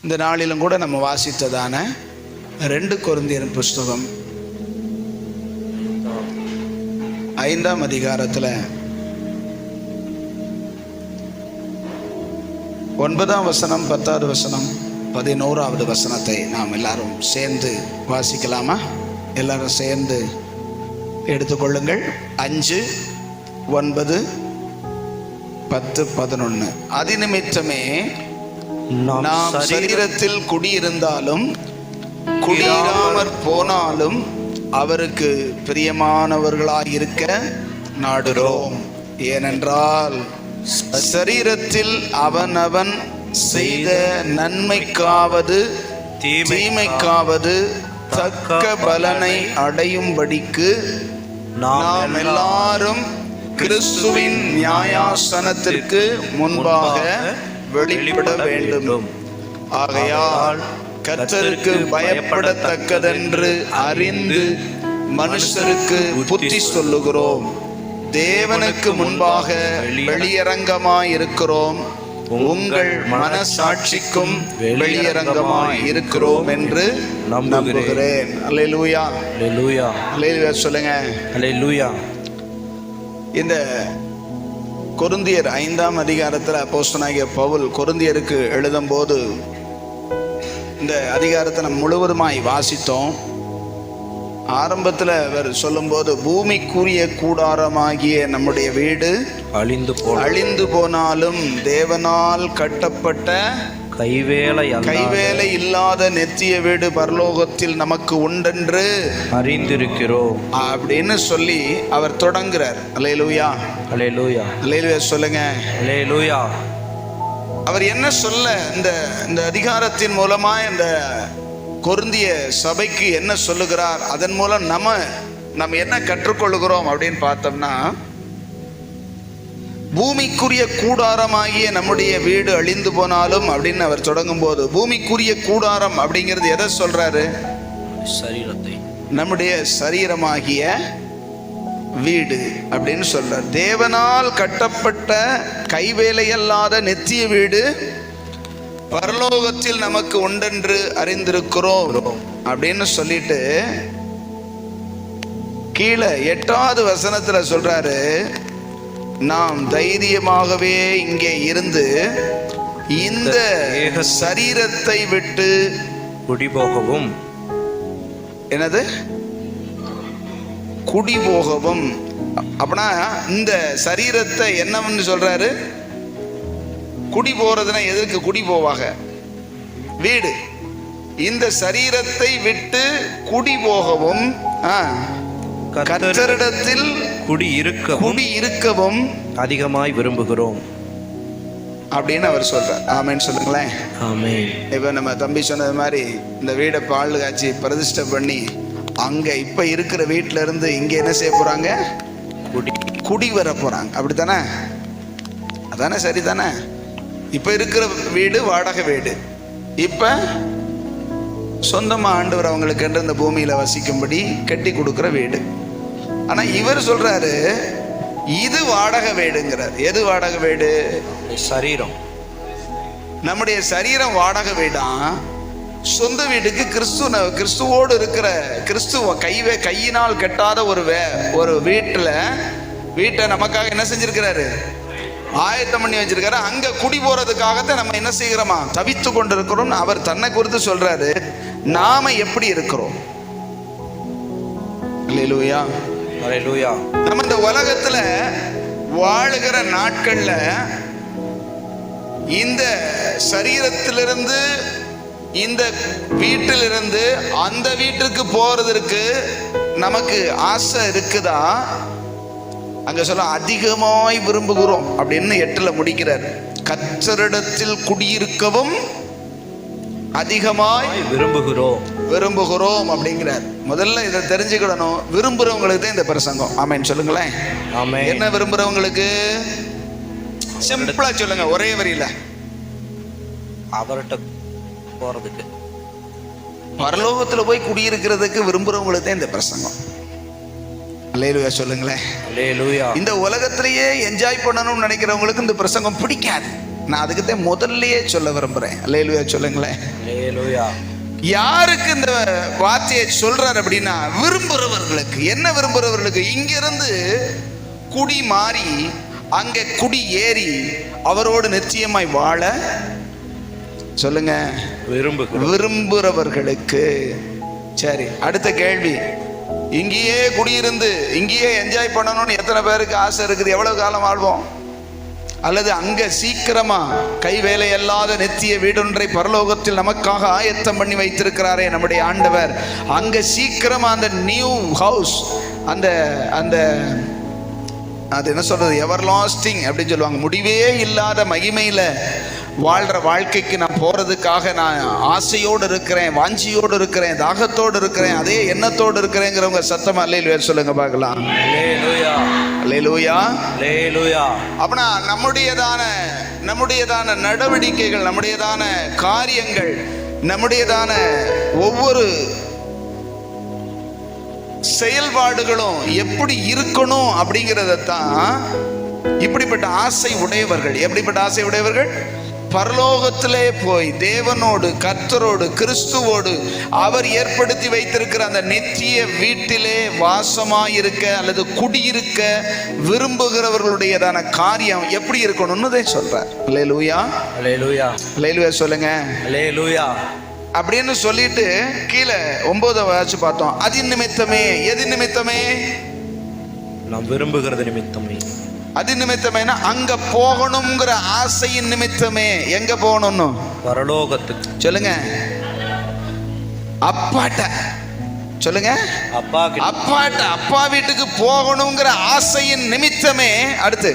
இந்த நாளிலும் கூட நம்ம வாசித்ததான 2 கொரிந்தியர் புஸ்தகம் 5ஆம் அதிகாரத்தில் 9ஆம் வசனம், 10வது வசனம், 11வது வசனத்தை நாம் எல்லாரும் சேர்ந்து வாசிக்கலாமா? எல்லாரும் சேர்ந்து எடுத்துக்கொள்ளுங்கள். 5, 9, 10, 11. அதிநிமித்தமே நாம் சரீரத்தில் குடியிருந்தாலும் குடியிராமற் போனாலும் அவருக்கு பிரியமானவர்களாயிருக்க நாடுகிறோம். ஏனென்றால் சரீரத்தில் அவனவன் செய்த நன்மைக்காவது தீமைக்காவது தக்க பலனை அடையும்படிக்கு நாம் எல்லாரும் கிறிஸ்துவின் நியாயாசனத்திற்கு முன்பாக வெளிப்பட வேண்டும். ஆகையால் கர்த்தருக்கு பயப்படத்தக்கதென்று அறிந்து மனுஷருக்கு புத்தி சொல்லுகிறோம். தேவனுக்கு முன்பாக வெளியரங்கமாய் இருக்கிறோம், உங்கள் மனசாட்சிக்கும் வெளியரங்கமாய் இருக்கிறோம் என்று நம்புகிறேன். அல்லேலூயா, அல்லேலூயா, அல்லேலூயா சொல்லுங்க. அல்லேலூயா. இந்த கொரிந்தியர் 5ஆம் அதிகாரத்தில் அப்போஸ்தலனாகிய பவுல் கொரிந்தியருக்கு எழுதும்போது இந்த அதிகாரத்தை நம்ம முழுவதுமாய் வாசித்தோம். ஆரம்பத்தில் அவர் சொல்லும்போது, பூமிக்குரிய கூடாரமாகிய நம்முடைய வீடு அழிந்து போனாலும் தேவனால் கட்டப்பட்ட கைவேலை இல்லாத நெத்திய வீடு பரலோகத்தில் நமக்கு உண்டென்று அறிந்திருக்கிறோம் அப்படின்னு சொல்லி அவர் தொடங்குறார். அல்லேலூயா, அல்லேலூயா, அல்லேலூயா சொல்லுங்க. அல்லேலூயா. அவர் என்ன சொல்ல இந்த அதிகாரத்தின் மூலமா இந்த கொரிந்திய சபைக்கு என்ன சொல்லுகிறார், அதன் மூலம் நம்ம என்ன கற்றுக்கொள்ளுகிறோம் அப்படின்னு பார்த்தோம்னா, பூமிக்குரிய கூடாரமாகிய நம்முடைய வீடு அழிந்து போனாலும் அப்படின்னு அவர் தொடங்கும் போது, பூமிக்குரிய கூடாரம் அப்படிங்கிறது எதை சொல்றாரு? சரீரத்தை, நம்முடைய சரீரமாகிய வீடு அப்படின்னு சொல்றார். தேவனால் கட்டப்பட்ட கைவேலையல்லாத நெத்திய வீடு பரலோகத்தில் நமக்கு உண்டென்று அறிந்திருக்கிறோம் அப்படின்னு சொல்லிட்டு கீழே 8வது வசனத்துல சொல்றாரு, நாம் தைரியமாகவே இங்கே இருந்து இந்த சரீரத்தை விட்டு குடிபோகவும். என்னது? குடிபோகவும். அப்படின்னா இந்த சரீரத்தை என்னன்னு சொல்றாரு? குடி போறதுன்னா எதற்கு குடி போவாங்க? வீடு. இந்த சரீரத்தை விட்டு குடி போகவும் கர்த்தரிடத்தில் குடி இருக்கவும் அதிகமாய் விரும்புகிறோம் அப்படின்னு அவர் சொல்றார். ஆமென் சொல்லுங்களேன். ஆமென். இப்ப நம்ம தம்பி சொன்னது மாதிரி இந்த வீடை பால் காய்ச்சி பிரதிஷ்டை பண்ணி அங்க இப்ப இருக்கிற வீட்டுல இருந்து இங்க என்ன செய்ய போறாங்க? குடி வர போறாங்க. அப்படித்தானே? அதானே? சரிதானே? இப்ப இருக்கிற வீடு வாடகை வீடு, இப்ப சொந்தமா ஆண்டவர் அவங்களுக்கு என்று இந்த பூமியில வசிக்கும்படி கட்டி கொடுக்கிற வீடு. ஆனா இவர் சொல்றாரு, இது வாடகை வீடுங்கிறார். எது வாடகை வீடு? சரீரம். நம்முடைய சரீரம் வாடகை வீடாம். சொந்த வீட்டுக்கு கிறிஸ்துவோடு இருக்கிற கிறிஸ்துவ கையினால் கட்டாத ஒரு வீட்டை நமக்காக என்ன செஞ்சிருக்கிறாரு? ஆயத்தம் பண்ணி வச்சிருக்காரு. அங்க குடி போறதுக்காகத்தான் நம்ம என்ன செய்கிறோமா? தவித்து கொண்டிருக்கிறோம். அவர் தன்னை குறித்து சொல்றாரு, நாம எப்படி இருக்கிறோம்? அல்லேலூயா, அல்லேலூயா. நம்ம இந்த உலகத்துல வாழுகிற நாட்கள்ல இந்த சரீரத்திலிருந்து இந்த வீட்டிலிருந்து அந்த வீட்டுக்கு போறதற்கு நமக்கு ஆசை இருக்குதா? அங்க சொல்ல அதிகமாய் விரும்புகிறோம் அப்படின்னு 8ல் முடிக்கிறார். கர்த்தரிடத்தில் குடியிருக்கவும் அதிகமாய் விரும்புகிறோம் அப்படிங்கிறார். முதல்ல இதை தெரிஞ்சுக்கிடணும். விரும்புறவங்களுக்கு தான் இந்த பிரசங்கம். ஆமென் சொல்லுங்களேன். ஆமென். என்ன விரும்புறவங்களுக்கு? சிம்பிளா சொல்லுங்க, ஒரே வரியில. அவர்கிட்ட போறதுக்கு, பரலோகத்துல போய் குடியிருக்கிறதுக்கு விரும்புறவங்களுக்கு தான் இந்த பிரசங்கம். அல்லேலூயா சொல்லுங்களேன். அல்லேலூயா. இந்த உலகத்திலேயே என்ஜாய் பண்ணணும்னு நினைக்கிறவங்களுக்கு இந்த பிரசங்கம் பிடிக்காது. நான் அதுக்குதான் முதல்லயே சொல்ல விரும்புறேன். அல்லேலூயா சொல்லுங்களேன். அல்லேலூயா. யாருக்கு இந்த வார்த்தையை சொல்றார் அப்படின்னா, விரும்புறவர்களுக்கு. என்ன விரும்புறவர்களுக்கு? இங்கிருந்து குடி மாறி அங்க குடி ஏறி அவரோடு நிச்சயமாய் வாழ சொல்லுங்க, விரும்புறவர்களுக்கு. சரி, அடுத்த கேள்வி. இங்கேயே குடியிருந்து இங்கேயே என்ஜாய் பண்ணணும்னு எத்தனை பேருக்கு ஆசை இருக்குது? எவ்வளவு காலம் வாழ்வோம்? அல்லது அங்க சீக்கிரமா கை வேலை அல்லாத நித்திய வீடொன்றை பரலோகத்தில் நமக்காக ஆயத்தம் பண்ணி வைத்திருக்கிறாரே நம்முடைய ஆண்டவர், அங்க சீக்கிரமா அந்த நியூ ஹவுஸ், அந்த அந்த அது என்ன சொல்றது, எவர் லாஸ்டிங் அப்படின்னு சொல்லுவாங்க, முடிவே இல்லாத மகிமையில வாழ்ற வாழ்க்கைக்கு நான் போறதுக்காக நான் ஆசையோடு இருக்கிறேன், வாஞ்சியோடு இருக்கிறேன், தாகத்தோடு இருக்கிறேன், அதே எண்ணத்தோடு இருக்கிறேங்கிறவங்க சத்தமா அல்லேலூயா சொல்லுங்க பார்க்கலாம். அல்லேலூயா. அல்லேலூயா. அல்லேலூயா. அப்பனா நம்முடையதான நடவடிக்கைகள், நம்முடையதான காரியங்கள், நம்முடையதான ஒவ்வொரு செயல்பாடுகளும் எப்படி இருக்கணும் அப்படிங்கிறதான் இப்படிப்பட்ட ஆசை உடையவர்கள். எப்படிப்பட்ட ஆசை உடையவர்கள்? பரலோகத்திலே போய் தேவனோடு, கர்த்தரோடு, கிறிஸ்துவோடு அவர் ஏற்படுத்தி வைத்திருக்கிற அந்த நித்திய வீட்டிலே வாசமாயிருக்க அல்லது குடியிருக்க விரும்புகிறவர்களுடையதான காரியம் எப்படி இருக்கணும்னு தான் சொல்றார். அல்லேலூயா. அல்லேலூயா. அல்லேலூயா சொல்லுங்க. அல்லேலூயா. அப்படின்னு சொல்லிட்டு கீழே 9 வாசி பார்த்தோம். அதின் நிமித்தமே. எது நிமித்தமே? நாம் விரும்புகிறது நிமித்தமே. அது நிமித்தமேனா அங்க போகணுங்கிற ஆசையின் நிமித்தமே. எங்க போகணும்னு? பரலோகத்துக்கு. சொல்லுங்க. அப்பாட்ட சொல்லுங்க. அப்பாட்ட, அப்பா வீட்டுக்கு போகணுங்கிற ஆசையின் நிமித்தமே. அடுத்து,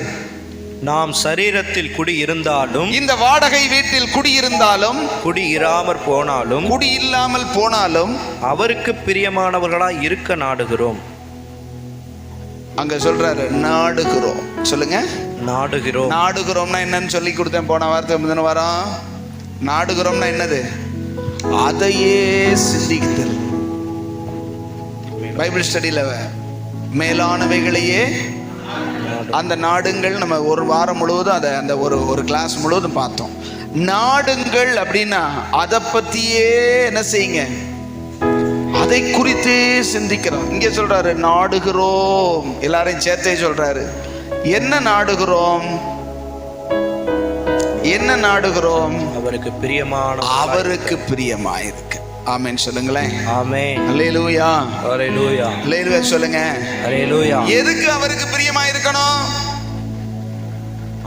நாம் சரீரத்தில் குடியிருந்தாலும், இந்த வாடகை வீட்டில் குடியிருந்தாலும், குடியிராமற் போனாலும், குடி இல்லாமல் போனாலும் அவருக்கு பிரியமானவர்களாய் இருக்க நாடுகிறோம். அங்க சொல்றாரு நாடுகிறோம். சொல்லுங்க. நாடுகிறோம். நாடுகிறோம்னா என்னன்னு சொல்லி கொடுத்தேன் போன வாரத்தை, முந்தின வாரம். நாடுகிறோம்னா என்னது? அதையே சிந்தித்தல். பைபிள் ஸ்டடியில மேலானவைகளையே அந்த நாடுங்கள் நம்ம ஒரு வாரம் முழுவதும் அதை அந்த ஒரு கிளாஸ் முழுவதும் பார்த்தோம். நாடுங்கள் அப்படின்னா அதை பத்தியே என்ன செய்யுங்க, அதை குறித்தே சிந்திக்கிறோம். இங்கே சொல்றாரு நாடுகிறோம். எல்லாரையும் சேர்த்தே சொல்றாரு. என்ன நாடுகிறோம்? என்ன நாடுகிறோம்? அவருக்கு பிரியமான, அவருக்கு பிரியமாயிருக்கு. ஆமென் சொல்லுங்களேன். ஆமென். அல்லேலூயா. அல்லேலூயா. அல்லேலூயா சொல்லுங்க. அல்லேலூயா. எதுக்கு அவருக்கு பிரியமா இருக்கணும்?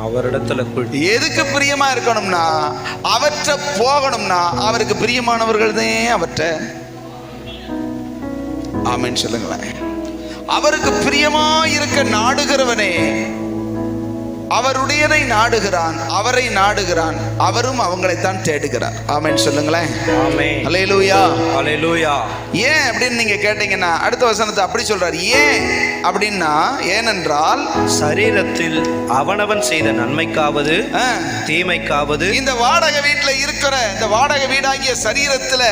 அவரிடத்துல எதுக்கு பிரியமா இருக்கணும்னா, அவற்றை போகணும்னா அவருக்கு பிரியமானவர்கள் தான் அவற்ற. ஆமென் சொல்லுங்களேன். அவருக்கு பிரியமா இருக்க நாடுகிறவனே அவருடையதை நாடுகிறான், அவரை நாடுகிறான், அவரும் அவங்களைத்தான் தேடுகிறார். ஆமென் சொல்லுங்களேன். ஆமென். அல்லேலூயா. அல்லேலூயா. ஏன் அப்படின்னு நீங்க கேட்டீங்கன்னா அடுத்த வசனத்தை அப்படி சொல்றாரு. ஏன் அப்படின்னா, ஏனென்றால் சரீரத்தில் அவனவன் செய்த நன்மைக்காவது தீமைக்காவது, இந்த வாடகை வீட்டுல இருக்கிற இந்த வாடகை வீடாகிய சரீரத்துல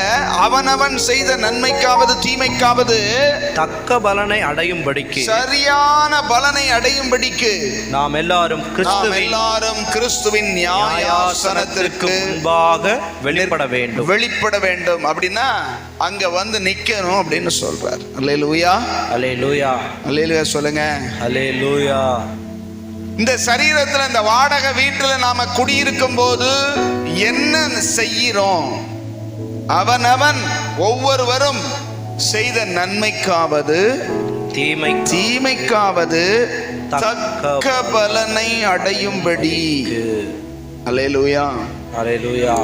அவனவன் செய்த நன்மைக்காவது தீமைக்காவது தக்க பலனை அடையும்படிக்கு, சரியான பலனை அடையும்படிக்கு நாம் எல்லாரும் கிறிஸ்துவின் நியாயாசனத்திற்கு முன்பாக வெளிப்பட வேண்டும். அப்படின்னா அங்க வந்து நிக்கணும் அப்படின்னு சொல்றார். அல்லேலூயா. அல்லேலூயா. அல்லேலூயா சொல்லுங்க. அல்லேலூயா. இந்த சரீரத்துல இந்த வாடகை வீட்டுல நாம குடியிருக்கும் போது என்ன செய்கிறோம்? அவனவன் ஒவ்வொருவரும் செய்த நன்மைக்காவது தீமைக்காவது தக்க பலனை அடையும்படி. அல்லேலூயா. அல்லேலூயா.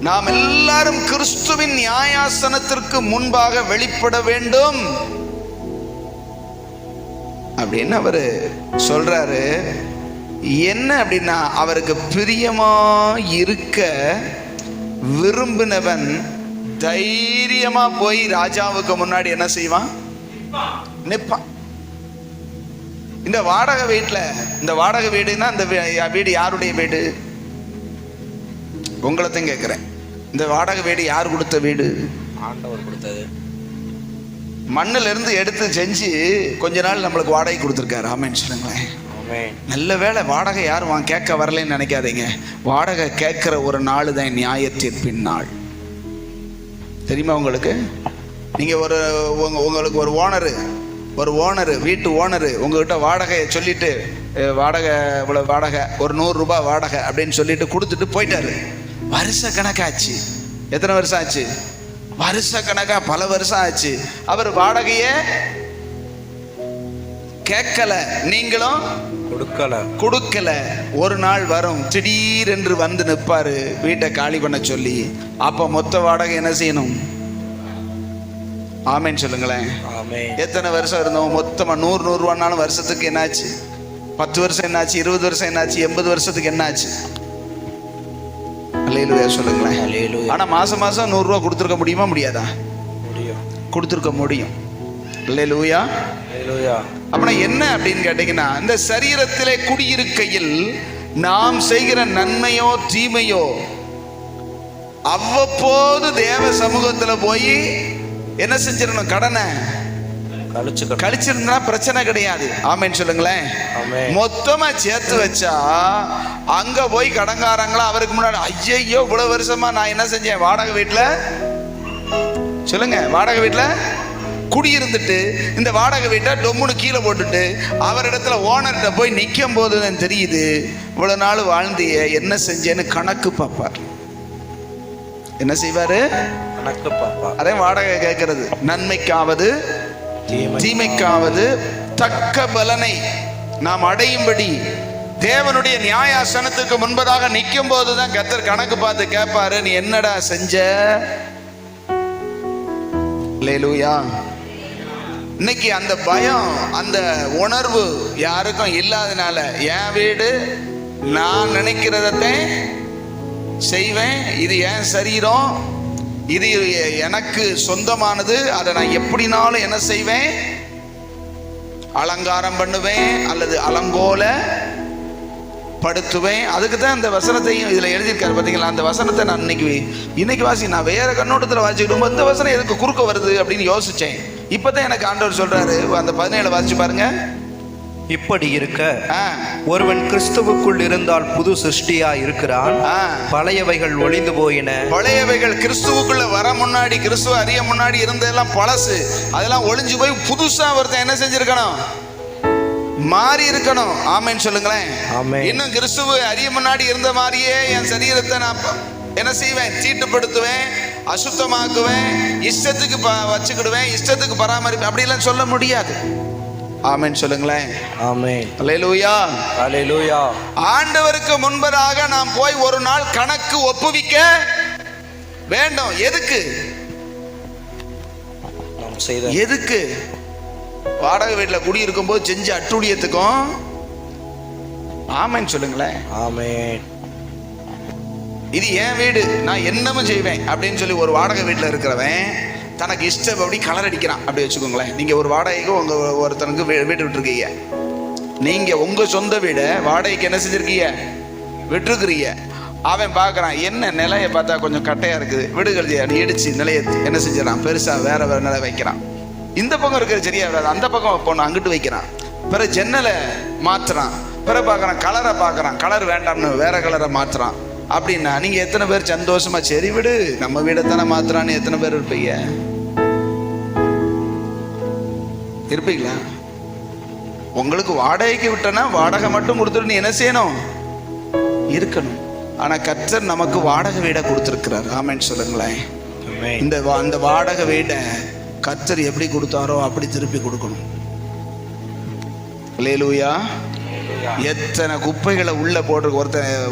நாம் எல்லாரும் கிறிஸ்துவின் நியாயாசனத்திற்கு முன்பாக வெளிப்பட வேண்டும் அப்படின்னு அவரு சொல்றாரு. என்ன அப்படின்னா, அவருக்கு பிரியமா இருக்க விரும்பினவன் தைரியமா போய் ராஜாவுக்கு முன்னாடி என்ன செய்வான்? நிற்பான். இந்த வாடகை வீட்டுல, இந்த வாடகை வீடுன்னா இந்த வீடு யாருடைய வீடு? உங்களைத்தான் கேட்கிறேன். இந்த வாடகை வீடு யார் கொடுத்த வீடு? ஆண்டவர் கொடுத்தது. மண்ணில இருந்து எடுத்து செஞ்சு கொஞ்ச நாள் நம்மளுக்கு வாடகை கொடுத்துருக்காரு. ஆமென் சொல்லுங்களேன். ஆமென். நல்ல வேளை வாடகை யாரும் கேட்க வரலன்னு நினைக்காதீங்க. வாடகை கேட்கிற ஒரு நாள் தான் நியாய தீர்ப்பின் நாள். தெரியுமா உங்களுக்கு? நீங்க உங்களுக்கு ஒரு ஓனரு வீட்டு ஓனரு உங்ககிட்ட வாடகையை சொல்லிட்டு, வாடகை இவ்வளோ வாடகை, ஒரு 100 ரூபாய் வாடகை அப்படின்னு சொல்லிட்டு கொடுத்துட்டு போயிட்டாரு. வருஷ கணக்காச்சு. எத்தனை வருஷம் ஆச்சு? வருஷ கணக்கா, பல வருஷம் ஆச்சு. அவர் வாடகையே கேட்கல, நீங்களும் கொடுக்கல. ஒரு நாள் வரும், திடீரென்று வந்து நிற்பாரு வீட்டை காலி பண்ண சொல்லி. அப்ப மொத்த வாடகை என்ன செய்யணும்? ஆமேன்னு சொல்லுங்களேன். எத்தனை வருஷம் இருந்தோம்? மொத்தமா 100 ரூபானாலும் வருஷத்துக்கு என்னாச்சு? 10 வருஷம் என்னாச்சு? 20 வருஷம் என்னாச்சு? 80 வருஷத்துக்கு என்னாச்சு? அல்லேலூயா சொல்லுங்களேன். ஆனா மாசம் 100 ரூபா கொடுத்துருக்க முடியுமா? முடியாதா? கொடுத்துருக்க முடியும். அல்லேலூயா. அப்படின்னா என்ன அப்படின்னு கேட்டீங்கன்னா, இந்த சரீரத்திலே குடியிருக்கையில் நாம் செய்கிற நன்மையோ தீமையோ அவ்வப்போது தேவ சமூகத்துல போய் என்ன செஞ்சிடணும்? கடனை கழிச்சிருந்தா பிரச்சனை கிடையாது. ஆமேன்னு சொல்லுங்களேன். மொத்தமா சேர்த்து வச்சா அங்க போய் கடன்காரங்களா அவருக்கு முன்னாடி, ஐயோ இவ்வளவு வருஷமா நான் என்ன செஞ்சேன்? வாடகை வீட்டுல, சொல்லுங்க, வாடகை வீட்டுல குடியிருந்துட்டு இந்த வாடகை வீட்டை டொம்முன்னு கீழே போட்டுட்டு அவரிடத்துல ஓனர்கிட்ட போய் நிற்கும் போது தான் தெரியுது இவ்வளவு நாள் வாழ்ந்திய என்ன செஞ்சேன்னு கணக்கு பார்ப்பார். என்ன செய்வாரு? கணக்கு பார்ப்பார். அதே வாடகை கேட்கறது. நன்மைக்காவது தீமைக்காவது தக்க பலனை நாம் அடையும்படி தேவனுடைய நியாயாசனத்துக்கு முன்பதாக நிற்கும் போதுதான் கர்த்தர் கணக்கு பார்த்து கேட்பாரு, நீ என்னடா செஞ்ச? அல்லேலூயா. இன்னைக்கு அந்த பயம், அந்த உணர்வு யாருக்கும் இல்லாதனால, என் வீடு, நான் நினைக்கிறதத்தை செய்வேன், இது என் சரீரம், இது எனக்கு சொந்தமானது, அதை நான் எப்படினாலும் என்ன செய்வேன்? அலங்காரம் பண்ணுவேன் அல்லது அலங்கோல படுத்துவேன். அதுக்கு தான் இந்த வசனத்தையும் இதுல எழுதியிருக்காரு. பார்த்தீங்களா? அந்த வசனத்தை நான் இன்னைக்கு நான் வேற கண்ணோட்டத்தில் வாசிக்கிட்டு இந்த வசனம் எதுக்கு குறுக்க வருது அப்படின்னு யோசிச்சேன். இப்பதான் எனக்கு ஆண்டவர் சொல்றாரு. அந்த 17 வாசிச்சு பாருங்க. இப்படி இருக்க ஒருவன் கிறிஸ்துவுக்குள் இருந்தால் புது சிருஷ்டியா இருக்கிறான். பழையவைகள் ஒளிந்து போயின. பழையவைகள் கிறிஸ்துவுக்குள்ள வர முன்னாடி, கிறிஸ்துவ அறிய முன்னாடி இருந்ததெல்லாம் பழசு, அதெல்லாம் ஒளிஞ்சு போய் புதுசா ஒருத்தன் என்ன செஞ்சிருக்கணும்? மாறி இருக்கணும். ஆமேன்னு சொல்லுங்களேன். இன்னும் கிறிஸ்துவ அறிய முன்னாடி இருந்த மாதிரியே என் சரீரத்தை நான் என்ன செய்வேன்? தீட்டுப்படுத்துவேன், அசுத்தமாக்குவேன், இஷ்டத்துக்கு வச்சுக்கிடுவேன், இஷ்டத்துக்கு பராமரிப்பேன், அப்படிலாம் சொல்ல முடியாது. ஆமென் சொல்லுங்களேன். ஆமென். அல்லேலூயா. அல்லேலூயா. ஆண்டவருக்கு முன்பதாக நாம் போய் ஒரு நாள் கணக்கு ஒப்புவிக்க வேண்டும். எதுக்கு? எதுக்கு? வாடகை வீட்டில் குடியிருக்கும் போது செஞ்ச அட்டூழியத்துக்கும். ஆமென் சொல்லுங்களேன். ஆமென். இது என் வீடு, நான் என்னமும் செய்வேன் அப்படின்னு சொல்லி ஒரு வாடகை வீட்டில் இருக்கிறவன் தனக்கு இஷ்டம் அப்படி கலர் அடிக்கிறான் அப்படி வச்சுக்கோங்களேன். நீங்க ஒரு வாடகைக்கு உங்க ஒருத்தனுக்கு வீடு விட்டுருக்கீங்க. நீங்க உங்க சொந்த வீடை வாடகைக்கு என்ன செஞ்சிருக்கீங்க? விட்டுருக்கிறீங்க. அவன் பார்க்குறான், என்ன நிலையை பார்த்தா கொஞ்சம் கட்டையா இருக்குது, வீடு கழிச்சு இடிச்சு நிலையை என்ன செஞ்சிடறான்? பெருசா வேற நிலை வைக்கிறான். இந்த பக்கம் இருக்கிறது சரியா வராது, அந்த பக்கம் போன அங்கிட்டு வைக்கிறான். பிறகு ஜன்னலை மாத்துறான். பிறகு பார்க்குறான், கலரை பார்க்குறான், கலர் வேண்டாம்னு வேற கலரை மாத்துறான். அப்படின்னா நீங்க எத்தனை பேர் சந்தோஷமா சரி விடு நம்ம வீடை தானே மாத்துறான்னு எத்தனை பேர் இருப்பீங்களா? உங்களுக்கு வாடகைக்கு விட்டனா வாடகை மட்டும் கொடுத்துட்டு நீ என்ன செய்யணும்? இருக்கணும். ஆனா கர்த்தர் நமக்கு வாடகை வீடை கொடுத்திருக்கிறார். ஆமென் சொல்லுங்களேன். இந்த வாடகை வீடை கர்த்தர் எப்படி கொடுத்தாரோ அப்படி திருப்பி கொடுக்கணும். அல்லேலூயா. எத்தனை குப்பைகளை உள்ள போட்டு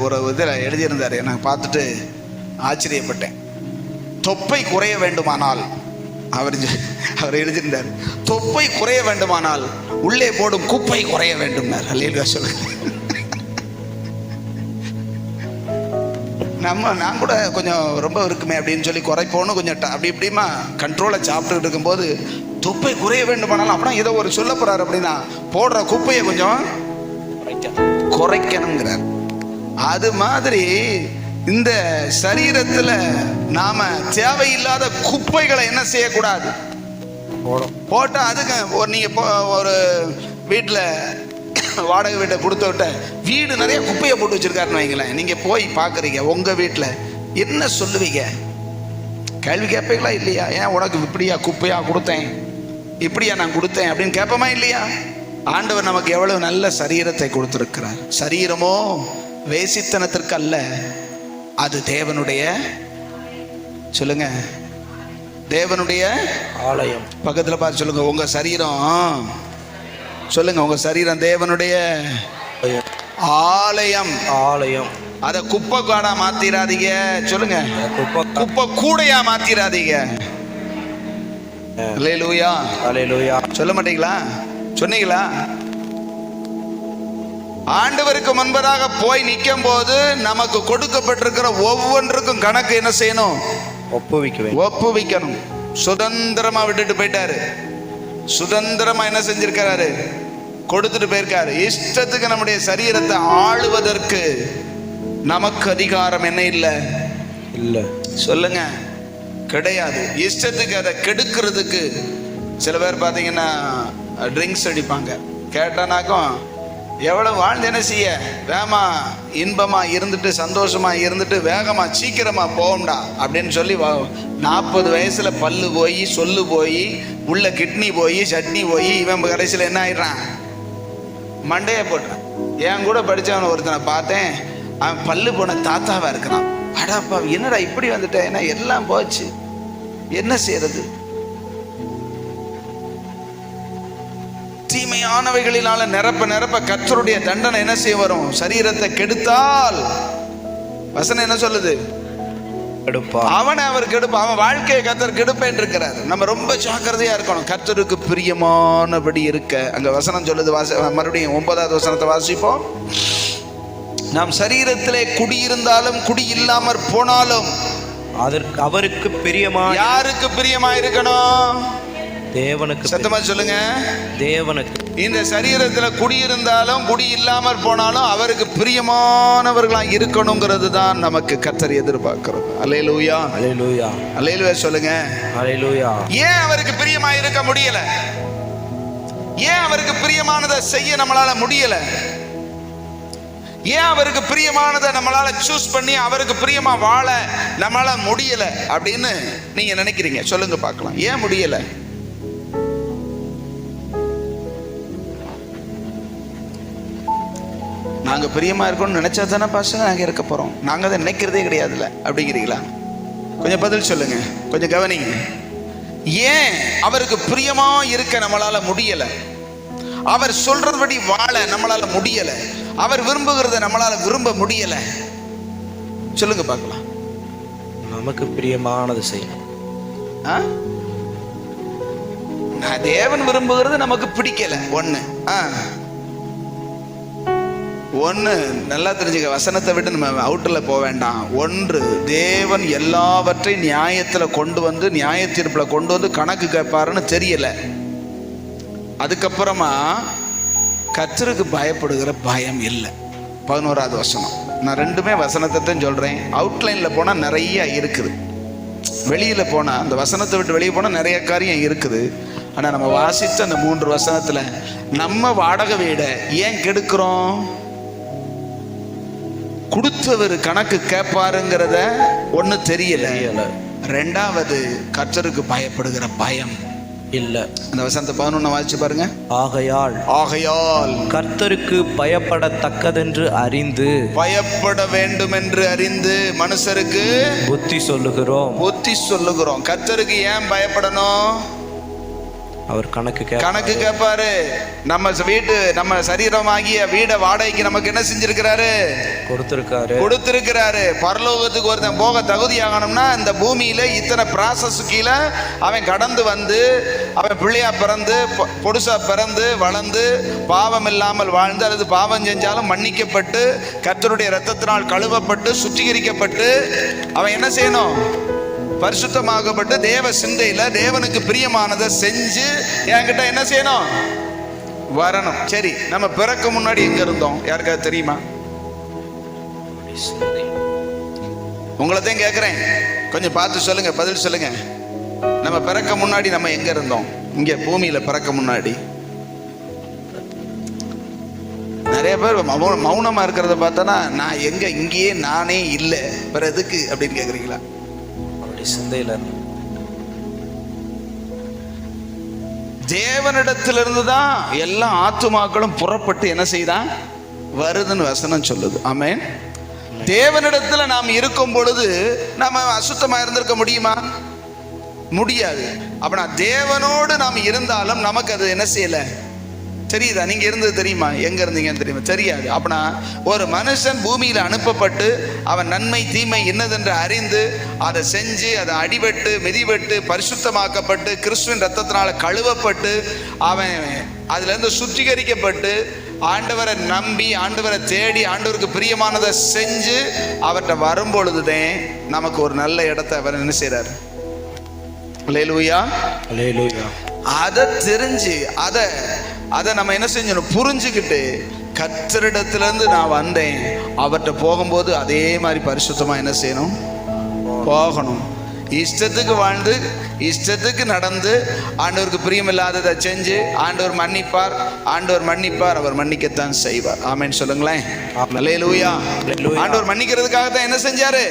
ஒரு இதில் எழுதியிருந்தாரு, நான் பார்த்துட்டு ஆச்சரியப்பட்டேன். தொப்பை குறைய வேண்டுமானால், அவர் எழுதியிருந்தார், தொப்பை குறைய வேண்டுமானால் உள்ளே போடும் குப்பை குறைய வேண்டும். அல்லேலூயா சொல்லுங்க. நான் கூட கொஞ்சம் ரொம்ப இருக்குமே அப்படின்னு சொல்லி குறைப்போன்னு கொஞ்சம் அப்படி இப்படிமா கண்ட்ரோலை சாப்பிட்டுக்கிட்டு இருக்கும்போது தொப்பை குறைய வேண்டுமானாலும் அப்படின்னா ஏதோ ஒரு சொல்ல போறாரு. அப்படின்னா போடுற குப்பையை கொஞ்சம் குறைக்கணுங்கிறார். அது மாதிரி இந்த சரீரத்துல நாம தேவையில்லாத குப்பைகளை என்ன செய்யக்கூடாது? போட்டா அதுக்கு நீங்க ஒரு வீட்டுல வாடகை வீட்டை கொடுத்த விட்ட வீடு நிறைய குப்பையை போட்டு வச்சிருக்காருன்னு வைங்களேன். நீங்க போய் பாக்குறீங்க, உங்க வீட்டுல என்ன சொல்லுவீங்க? கேள்வி கேட்பீங்களா இல்லையா? ஏன் உனக்கு இப்படியா குப்பையா கொடுத்தேன், இப்படியா நான் கொடுத்தேன் அப்படின்னு கேட்போமா இல்லையா? ஆண்டவர் நமக்கு எவ்வளவு நல்ல சரீரத்தை கொடுத்திருக்கிறார். சரீரமோ வேசித்தனத்திற்கு அல்ல, அது தேவனுடைய, சொல்லுங்க, தேவனுடைய ஆலயம். பக்கத்துல பார்த்து சொல்லுங்க, உங்க சரீரம், சொல்லுங்க, உங்க சரீரம் தேவனுடைய ஆலயம். ஆலயம். அத குப்பை காடா மாத்திராதீங்க. சொல்லுங்க, குப்பை கூடையா மாத்திராதீங்க. அல்லேலூயா, அல்லேலூயா. சொல்ல மாட்டீங்களா? சொன்னீங்களா? ஆண்டவருக்கு முன்பதாக போய் நிற்கும் போது நமக்கு கொடுக்கப்பட்டிருக்கிற ஒவ்வொன்றுக்கும் கணக்கு என்ன செய்யணும்? ஒப்புவிக்கணும். சுதந்திரமா விட்டுட்டு போயிட்டாரு. சுதந்திரமா என்ன செஞ்சிருக்காரு? கொடுத்துட்டு போயிருக்காரு. இஷ்டத்துக்கு நம்முடைய சரீரத்தை ஆளுவதற்கு நமக்கு அதிகாரம் என்ன இல்லை? இல்லை. சொல்லுங்க, கிடையாது. இஷ்டத்துக்கு அதை கெடுக்கிறதுக்கு சில பேர் பார்த்தீங்கன்னா ட்ரிங்க்ஸ் அடிப்பாங்க. கேட்டானாக்கும் எவ்வளவு வாழ்ந்து என்ன செய்ய, வேகமா இன்பமா இருந்துட்டு சந்தோஷமா இருந்துட்டு வேகமா சீக்கிரமா போகும்டா அப்படின்னு சொல்லி 40 வயசுல பல்லு போய் சொல்லு போய் உள்ள கிட்னி போய் சட்னி போய் இவன் கடைசியில் என்ன ஆயிடுறான்? மண்டையை போட்டுறான். என் கூட படித்தவன் ஒருத்தனை பார்த்தேன், அவன் பல்லு போன தாத்தாவா இருக்கிறான். அடாப்பா, என்னடா இப்படி வந்துட்டேன், ஏன்னா எல்லாம் போச்சு, என்ன செய்யறது? தீமையானவைகளினால நிரப்ப நிரப்ப கர்த்தருடைய தண்டனை என்ன செய்ய வரும்? சரீரத்தை கெடுத்தால் வசனம் என்ன சொல்லுது? அவனை அவர் கெடுப்பா, அவன் வாழ்க்கையை கர்த்தர் கெடுப்பேன் இருக்கிறார். நம்ம ரொம்ப ஜாக்கிரதையா இருக்கணும், கர்த்தருக்கு பிரியமானபடி இருக்க. அங்க வசனம் சொல்லுது, மறுபடியும் 9வது வசனத்தை வாசிப்போம். நாம் சரீரத்திலே குடியிருந்தாலும் குடி இல்லாமற் போனாலும் அதற்கு அவருக்கு பிரியமா. யாருக்கு பிரியமா இருக்கணும்? தேவனுக்கு. சத்தமா சொல்லுங்க, தேவனுக்கு. இந்த சரீரத்துல குடியிருந்தாலும் குடி இல்லாமற் போனாலும் அவருக்கு பிரியமானவர்களா இருக்கணுங்கிறது தான் நமக்கு கர்த்தர் எதிர்பார்க்கிறது. அல்லேலூயா, அல்லேலூயா, அல்லேலூயா. சொல்லுங்க, அல்லேலூயா. ஏன் அவருக்கு பிரியமா இருக்க முடியல? ஏன் அவருக்கு பிரியமானதை செய்ய நம்மளால முடியல? ஏன் அவருக்கு பிரியமானதை நம்மளால சூஸ் பண்ணி அவருக்கு பிரியமா வாழ நம்மளால முடியல அப்படின்னு நீங்க நினைக்கிறீங்க? சொல்லுங்க பார்க்கலாம், ஏன் முடியல? நாங்க பிரியமா இருக்கணும்னு நினைச்சா தானே பாஸ்டர் நாங்க இருக்க போறோம். நாங்க அதை நினைக்கிறதே கிடையாதுல்ல அப்படிங்கிறீங்களா? கொஞ்சம் பதில் சொல்லுங்க, கொஞ்சம் கவனிங்க. ஏன் அவருக்கு பிரியமா இருக்க நம்மளால முடியல? அவர் சொல்றபடி வாழ நம்மளால முடியல. அவர் விரும்புகிறத நம்மளால விரும்ப முடியல. சொல்லுங்க பார்க்கலாம். நமக்கு பிரியமானது செய்யணும். தேவன் விரும்புகிறது நமக்கு பிடிக்கல. ஒன்று நல்லா தெரிஞ்சுக்க, வசனத்தை விட்டு நம்ம அவுட்டில் போக வேண்டாம். ஒன்று, தேவன் எல்லாவற்றையும் நியாயத்தில் கொண்டு வந்து நியாய தீர்ப்பில் கொண்டு வந்து கணக்கு கேட்பாருன்னு தெரியல. அதுக்கப்புறமா கர்த்தருக்கு பயப்படுகிற பயம் இல்லை. 11வது வசனம். நான் ரெண்டுமே வசனத்தை தான் சொல்கிறேன். அவுட்லைனில் போனால் நிறைய இருக்குது, வெளியில் போனால் அந்த வசனத்தை விட்டு வெளியே போனால் நிறைய காரியம் இருக்குது. ஆனால் நம்ம வாசித்த அந்த 3 வசனத்தில் நம்ம வாடகை வீடை ஏன் கெடுக்கிறோம்? கொடுத்தவர் கணக்கு கேட்பாருங்கிறத ஒண்ணு தெரியல. 2வது, கர்த்தருக்கு பயப்படுகிற பயம் இல்ல. அந்த வசனத்தை 11 வாசிச்சு பாருங்க. ஆகையால் கர்த்தருக்கு பயப்படத்தக்கதென்று அறிந்து, பயப்பட வேண்டும் என்று அறிந்து மனுஷருக்கு புத்தி சொல்லுகிறோம். கர்த்தருக்கு ஏன் பயப்படணும்? அவர் கணக்கு கேட்பாரு. நம்ம வீட்டு, நம்ம சரீரமாகிய வீட வாடகைக்கு நமக்கு என்ன செஞ்சிருக்கிறாரு? கொடுத்திருக்கிறாரு. பரலோகத்துக்கு ஒருத்தன் போக தகுதியாகணும்னா இந்த பூமியில இத்தனை ப்ராசஸ் கீழே அவன் கடந்து வந்து, அவன் பிள்ளையா பிறந்து பொடுசா பிறந்து வளர்ந்து பாவம் இல்லாமல் வாழ்ந்து, அல்லது பாவம் செஞ்சாலும் மன்னிக்கப்பட்டு கர்த்தருடைய இரத்தத்தினால் கழுவப்பட்டு சுத்திகரிக்கப்பட்டு அவன் என்ன செய்யணும்? பரிசுத்தமாகப்பட்டு தேவ சிந்தையில தேவனுக்கு பிரியமானதை செஞ்சு என்கிட்ட என்ன செய்யணும்? வரணும். சரி, நம்ம பிறக்க முன்னாடி எங்க இருந்தோம்? யாருக்காவது தெரியுமா? உங்களைத்தான் கேட்கிறேன், கொஞ்சம் பார்த்து சொல்லுங்க, பதில் சொல்லுங்க. நம்ம பிறக்க முன்னாடி நம்ம எங்க இருந்தோம்? இங்க பூமியில பிறக்க முன்னாடி நிறைய பேர் மௌனமா இருக்கிறத பார்த்தோன்னா நான் எங்க இங்கேயே நானே இல்லை, வேற எதுக்கு அப்படின்னு கேக்குறீங்களா? அவருடைய சிந்தையில தேவனிடத்திலிருந்து தான் எல்லா ஆத்துமாக்களும் புறப்பட்டு என்ன செய்தான் வருதுன்னு வசனம் சொல்லுது. ஆமென். தேவனிடத்துல நாம் இருக்கும் பொழுது நம்ம அசுத்தமா இருந்திருக்க முடியுமா? முடியாது. அப்ப தேவனோடு நாம் இருந்தாலும் நமக்கு அது என்ன செய்யல தெரியுதா? நீங்க இருந்தது தெரியுமா? எங்க இருந்தீங்கன்னு தெரியுமா? தெரியாது. அப்பனா ஒரு மனுஷன் பூமியில அனுப்பப்பட்டு அவன் நன்மை தீமை என்னதென்று அறிந்து அதை செஞ்சு அதை அடிபட்டு மிதிபட்டு பரிசுத்தமாக்கப்பட்டு கிறிஸ்துவின் ரத்தத்தினால கழுவப்பட்டு அவன் அதுல இருந்து சுத்திகரிக்கப்பட்டு ஆண்டவரை நம்பி ஆண்டவரை தேடி ஆண்டவருக்கு பிரியமானதை செஞ்சு அவர்கிட்ட வரும்பொழுதுதான் நமக்கு ஒரு நல்ல இடத்தை அவர் என்ன செய்யறாரு. அல்லேலூயா, அல்லேலூயா. அதை தெரிஞ்சு அதை நம்ம என்ன செஞ்சணும், புரிஞ்சுக்கிட்டு கர்த்தரிடத்திலிருந்து நான் வந்தேன் அவர்கிட்ட போகும்போது அதே மாதிரி பரிசுத்தமா என்ன செய்யணும், போகணும். இஷ்டத்துக்கு வாழ்ந்து இஷ்டத்துக்கு நடந்து ஆண்டவருக்கு பிரியமில்லாததை செஞ்சு ஆண்டவர் மன்னிப்பார், அவர் மன்னிக்கத்தான் செய்வார். ஆமென் சொல்லுங்களேன். அல்லேலூயா. ஆண்டவர் மன்னிக்கிறதுக்காக தான் என்ன செஞ்சாரு,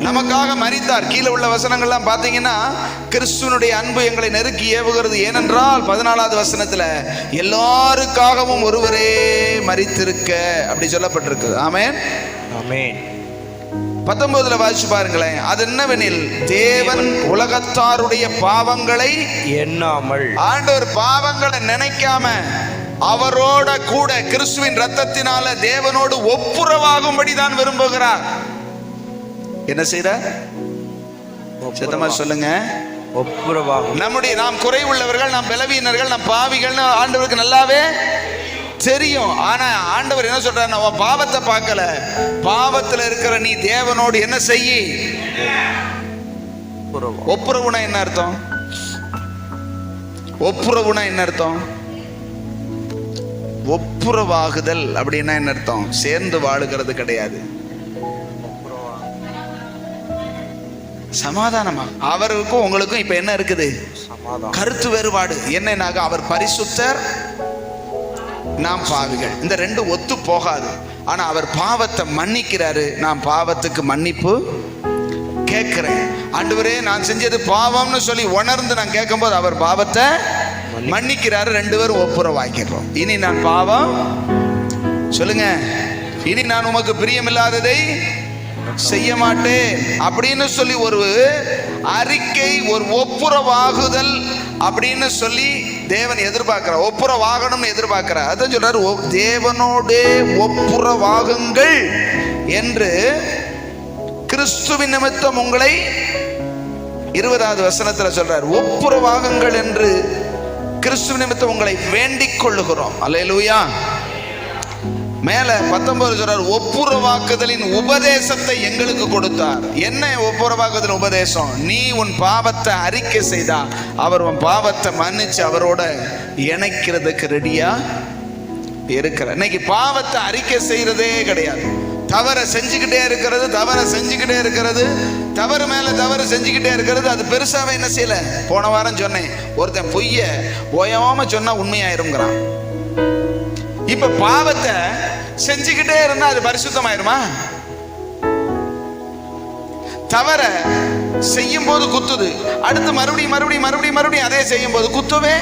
நமக்காக மரித்தார். கீழே உள்ள வசனங்கள்லாம் பார்த்தீங்கன்னா கிறிஸ்துவனுடைய அன்பு எங்களை நெருக்கி ஏவுகிறது. ஏனென்றால் 14வது வசனத்துல எல்லாருக்காகவும் ஒருவரே மரித்திருக்க அப்படி சொல்லப்பட்டிருக்கு. ஆமென், ஆமென். 19ல வாசிச்சு பாருங்களேன். அது என்னவெனில் தேவன் உலகத்தாருடைய பாவங்களை எண்ணாமல், ஆண்டவர் பாவங்களை நினைக்காம அவரோட கூட கிறிஸ்துவின் ரத்தத்தினால தேவனோடு ஒப்புரவாகும்படி தான் விரும்புகிறார். என்ன செய்யற சத்தமா சொல்லுங்க, ஒப்புரவாகும். நாம் குறைவுள்ளவர்கள், நாம் பலவீனர்கள், நாம் பாவிகள்னு ஆண்டவருக்கு நல்லாவே தெரியும். ஆனா ஆண்டவர் என்ன சொல்றாரு, அவன் பாவத்தை பார்க்கல, பாவத்துல இருக்கிற நீ தேவனோடு என்ன செய்ய. ஒப்புரவுனா என்ன அர்த்தம்? ஒப்புரவுனா என்ன அர்த்தம்? ஒப்புரவாகுதல் அப்படின்னா என்ன அர்த்தம்? சேர்ந்து வாழுகிறது கிடையாது. சமாதானமா அவருக்கும் உங்களுக்கும் இப்ப என்ன இருக்குது, கருத்து வேறுபாடு. என்னன்னாக அவர் பரிசுத்தர், நாம் பாவிகள். இந்த ரெண்டு ஒத்து போகாது. ஆனா அவர் பாவத்தை மன்னிக்கிறாரு, நான் பாவத்துக்கு மன்னிப்பு கேட்கிறேன். ஆண்டவரே நான் செஞ்சது பாவம்னு சொல்லி உணர்ந்து நான் கேட்கும்போது அவர் பாவத்தை மன்னிக்கிறாரு. ரெண்டு பேரும் ஒப்புரவாக்கிறோம். இனி நான் பாவம் சொல்லுங்க, இனி நான் உமக்கு பிரியமில்லாததை செய்ய மாட்டேன் அப்படின்னு சொல்லி ஒரு அறிக்கை, ஒரு ஒப்புரவாகுதல் அப்படின்னு சொல்லி தேவன் எதிர்பார்க்கிறார். ஒப்புரவாகணும்னு எதிர்பார்க்கிறார். அதான் சொல்றாரு, தேவனோடு ஒப்புரவாகுங்கள் என்று கிறிஸ்துவின் நிமித்தம் உங்களை 20வது வசனத்துல சொல்றார். ஒப்புரவாகுங்கள் என்று கிறிஸ்துவின் நிமித்தம் உங்களை வேண்டிக் கொள்ளுகிறோம். அல்லேலூயா. மேல 19 சொல்றார், ஒப்புரவாக்குதலின் உபதேசத்தை எங்களுக்கு கொடுத்தார். என்ன ஒப்புரவாக்குதல் உபதேசம்? நீ உன் பாவத்தை அறிக்கை செய்தா அவர் உன் பாவத்தை மன்னிச்சு அவரோட இணைக்கிறதுக்கு ரெடியா இருக்கிறார். இன்னைக்கு பாவத்தை அறிக்கை செய்யறதே கிடையாது. தவற செஞ்சுக்கிட்டே இருக்கிறது, தவறு மேல தவறு செஞ்சுக்கிட்டே இருக்கிறது. அது பெருசாவே என்ன செய்யல. போன வாரம் சொன்னேன், ஒருத்தன் பொய்ய ஓயாம சொன்னா உண்மையாயிருங்கிறான். இப்ப பாவத்தை செஞ்சுக்கிட்டே இருந்தா அது பரிசுத்தமாயிருமா? தவற செய்யும் போது குத்துது, அடுத்து மறுபடியும் அதே செய்யும் போது குத்துவே.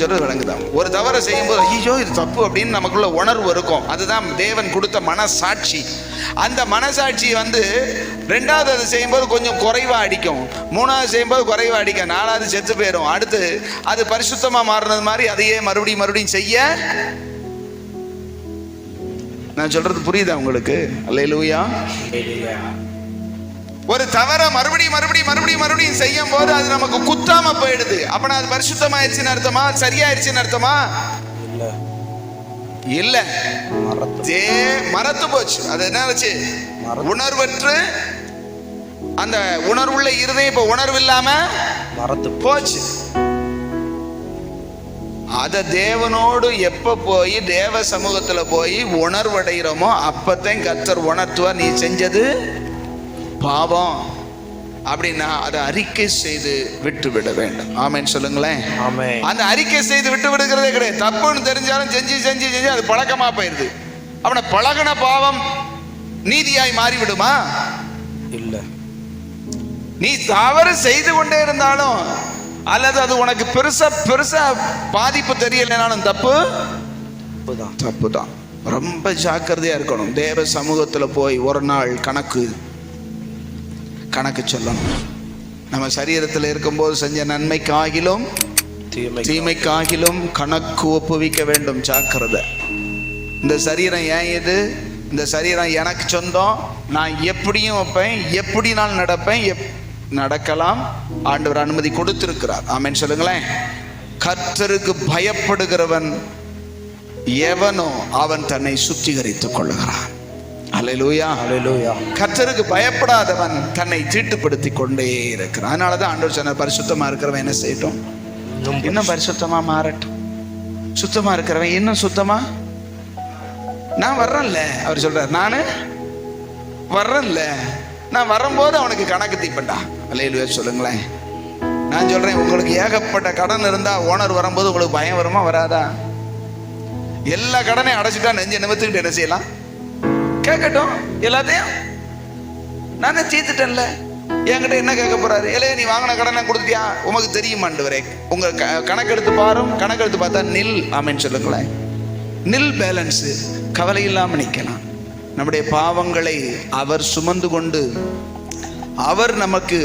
சொல்றது விளங்குதான். ஒரு தவறை செய்யும் போது ஐயோ இது தப்பு அப்படின்னு நமக்குள்ள உணர்வு இருக்கும். அதுதான் தேவன் கொடுத்த மனசாட்சி. அந்த மனசாட்சி ரெண்டாவது அது செய்யும்போது கொஞ்சம் குறைவா அடிக்கும், மூணாவது செய்யும்போது குறைவா அடிக்கும், நாலாவது செத்து போயிடும். அடுத்து அது பரிசுத்தமா மாறினது மாதிரி அதையே மறுபடியும் செய்ய. நான் சொல்றது புரியுதா உங்களுக்கு? அல்லேலூயா. ஒரு தவற மறுபடியும் செய்யும் போது அது நமக்கு குத்தாம போயிடுது. அப்பனா அது பரிசுத்தமாயிருச்சுன்னு அர்த்தமா? சரியாயிருச்சுன்னு அர்த்தமா? இல்ல, மறத்து போச்சு. அது என்ன ஆச்சு? உணர்வற்று அந்த உணர்வுள்ள இருதயம் இப்ப உணர்வு இல்லாம மறத்து போச்சு. அத தேவனோடு எப்ப போய் தேவ சமூகத்துல போய் உணர்வடைகிறோமோ அப்பதான் கர்த்தர் உணர்த்துவார், நீ செஞ்சது பாவம். அப்படின்னா அதை அறிக்கை செய்து விட்டு விட வேண்டும். ஆமென் சொல்லுங்களேன். ஆமென். அந்த அறிக்கை செய்து விட்டு விடுகிறதே கிடையாது. தப்புன்னு தெரிஞ்சாலும் செஞ்சு செஞ்சு செஞ்சு அது பழக்கமா போயிருது. அவனை பழகின பாவம் நீதியாய் மாறிவிடுமா? இல்ல. நீ தவறு செய்து கொண்டே இருந்தாலும் அல்லது அது உனக்கு பெருசா பெருசா பாதிப்பு தெரியலைனாலும் தப்பு தான். ரொம்ப ஜாக்கிரதையா இருக்கணும். தேவ சமூகத்துல போய் ஒரு நாள் கணக்கு சொல்லணும். நம்ம சரீரத்தில் இருக்கும்போது செஞ்ச நன்மைக்காகிலும் தீமைக்காகிலும் கணக்கு ஒப்புவிக்க வேண்டும். ஜாக்கிரதை. இந்த சரீரம் ஏன் இது? இந்த சரீரம் எனக்கு சொந்தம். நான் எப்படியும் வைப்பேன், எப்படி நான் நடப்பேன், நடக்கலாம். ஆண்டவர் அனுமதி கொடுத்திருக்கிறார். ஆமென் சொல்லுங்களேன். கர்த்தருக்கு பயப்படுகிறவன் எவனோ அவன் தன்னை சுத்திகரித்துக் கொள்ளுகிறான். அல்லேலூயா, அல்லேலூயா. கர்த்தருக்கு பயப்படாதவன் தன்னை தீட்டுப்படுத்திக் கொண்டே இருக்கிறான். அதனாலதான் ஆண்டவர் சொன்னார், பரிசுத்தமா இருக்கிறவன் என்ன செய்யட்டும்? இன்னும் பரிசுத்தமா மாறட்டும். சுத்தமா இருக்கிறவன் இன்னும் சுத்தமா. நான் வர்றேன்ல, அவர் சொல்றார், நானு வர்றேன்ல, நான் வரும்போது அவனுக்கு கணக்கு தீப்பண்டா. அல்லேலூயா சொல்லுங்களேன். நான் சொல்றேன், உங்களுக்கு ஏகப்பட்ட கடன் இருந்தா ஓனர் வரும்போது உங்களுக்கு பயம் வருமா வராதா? எல்லா கடனையும் அடைச்சிட்டா நெஞ்ச நிமித்துக்கிட்டு என்ன செய்யலாம்? கேட்கட்டும். எல்லாத்தையும் நான் தீர்த்துட்டேன்ல, என்கிட்ட என்ன கேட்க போறாரு? இல்லையா நீ வாங்கின கடனை கொடுத்தியா? உமக்கு தெரியும் ஆண்டவரே. உங்க கணக்கெடுத்து பாரும். கணக்கெடுத்து பார்த்தா நில். ஆமென் சொல்லுங்களேன். நில் பேலன்ஸ். கவலை இல்லாம நிக்கலாம். நம்முடைய பாவங்களை அவர் சுமந்து கொண்டு அவர் நமக்கு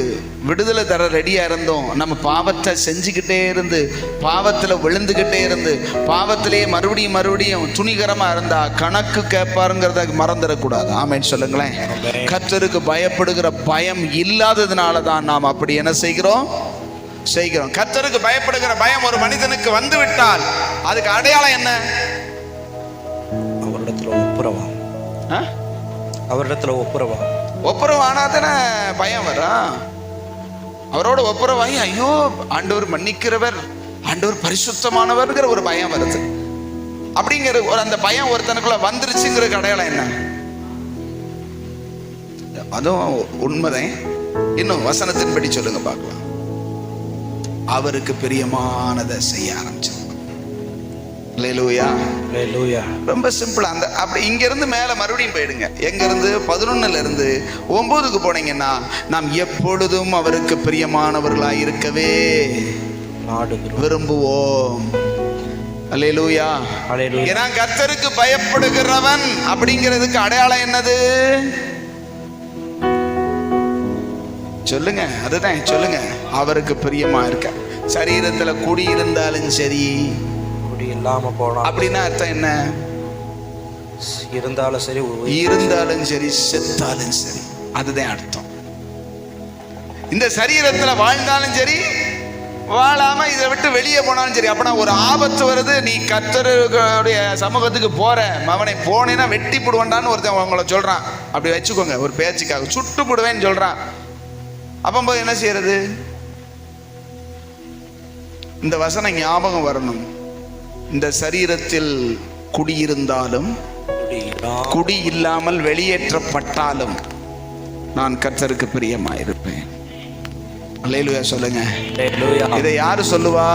விடுதலை தர ரெடியா இருந்தோம். நம்ம பாவத்தை செஞ்சுக்கிட்டே இருந்து பாவத்துல விழுந்துகிட்டே இருந்து பாவத்திலேயே மறுபடியும் துணிகரமா இருந்தா கணக்கு கேட்பாருங்கிறத மறந்துடக்கூடாது. ஆமென் சொல்லுங்களேன். கர்த்தருக்கு பயப்படுகிற பயம் இல்லாததுனால தான் நாம் அப்படி என்ன செய்கிறோம். கர்த்தருக்கு பயப்படுகிற பயம் ஒரு மனிதனுக்கு வந்து விட்டால் அதுக்கு அடையாளம் என்ன? அவரிடத்துல ஒப்புரவானாதானே பயம் வரும். அவரோட ஒப்புரவாகி ஐயோ ஆண்டவர் மன்னிக்கிறவர், ஆண்டவர் பரிசுத்தமானவர்ங்கிற ஒரு பயம் வருது. அப்படிங்கிற ஒரு அந்த பயம் ஒருத்தனுக்குள்ள வந்துருச்சுங்கிற அடையாளம் என்ன? அதுவும் உண்மைதான். இன்னும் வசனத்தின்படி சொல்லுங்க பார்க்கலாம். அவருக்கு பிரியமானதை செய்ய ஆரம்பிச்சு. அல்லேலூயா, அல்லேலூயா. ரொம்ப சிம்பிளா. அந்த அப்படி இங்க இருந்து மேல மறுபடியும் போயிடுங்க. எங்க இருந்து 11ல இருந்து 9க்கு போனீங்கன்னா, நாம் எப்பொழுதும் அவருக்கு பிரியமானவர்களாய் இருக்கவே விரும்புவோம். அல்லேலூயா, அல்லேலூயா. ஏன்னா கர்த்தருக்கு பயப்படுகிறவன் அப்படிங்கிறதுக்கு அடையாளம் என்னது? சொல்லுங்க. அதுதான் சொல்லுங்க. அவருக்கு பிரியமா இருக்க. சரீரத்துல குடி இருந்தாலும் சரி, இல்லாம போலாம் அப்படின்னா அர்த்தம் என்ன? இருந்தாலும் சரி செத்தாலும் சரி. அதுதான் அர்த்தம். இந்த சரீரத்துல வாழ்ந்தாலும் சரி வாழாம இதை விட்டு வெளியே போனாலும் சரி. அப்பனா ஒரு ஆபத்து வருது, நீ கர்த்தருடைய சமூகத்துக்கு போற, அவனை போனேன்னா வெட்டி போடுவான்டான்னு ஒருத்தன் உங்களை சொல்றான். அப்படி வச்சுக்கோங்க, ஒரு பேச்சுக்காக சுட்டு போடுவேன்னு சொல்றான். அப்போ என்ன செய்யறது? இந்த வசனம் ஞாபகம் வரணும். இந்த சரீரத்தில் குடியிருந்தாலும் குடி இல்லாமல் வெளியேற்றப்பட்டாலும் நான் கர்த்தருக்கு பிரியமாயிருப்பேன். அல்லேலூயா சொல்லுங்க. இதை யாரு சொல்லுவா?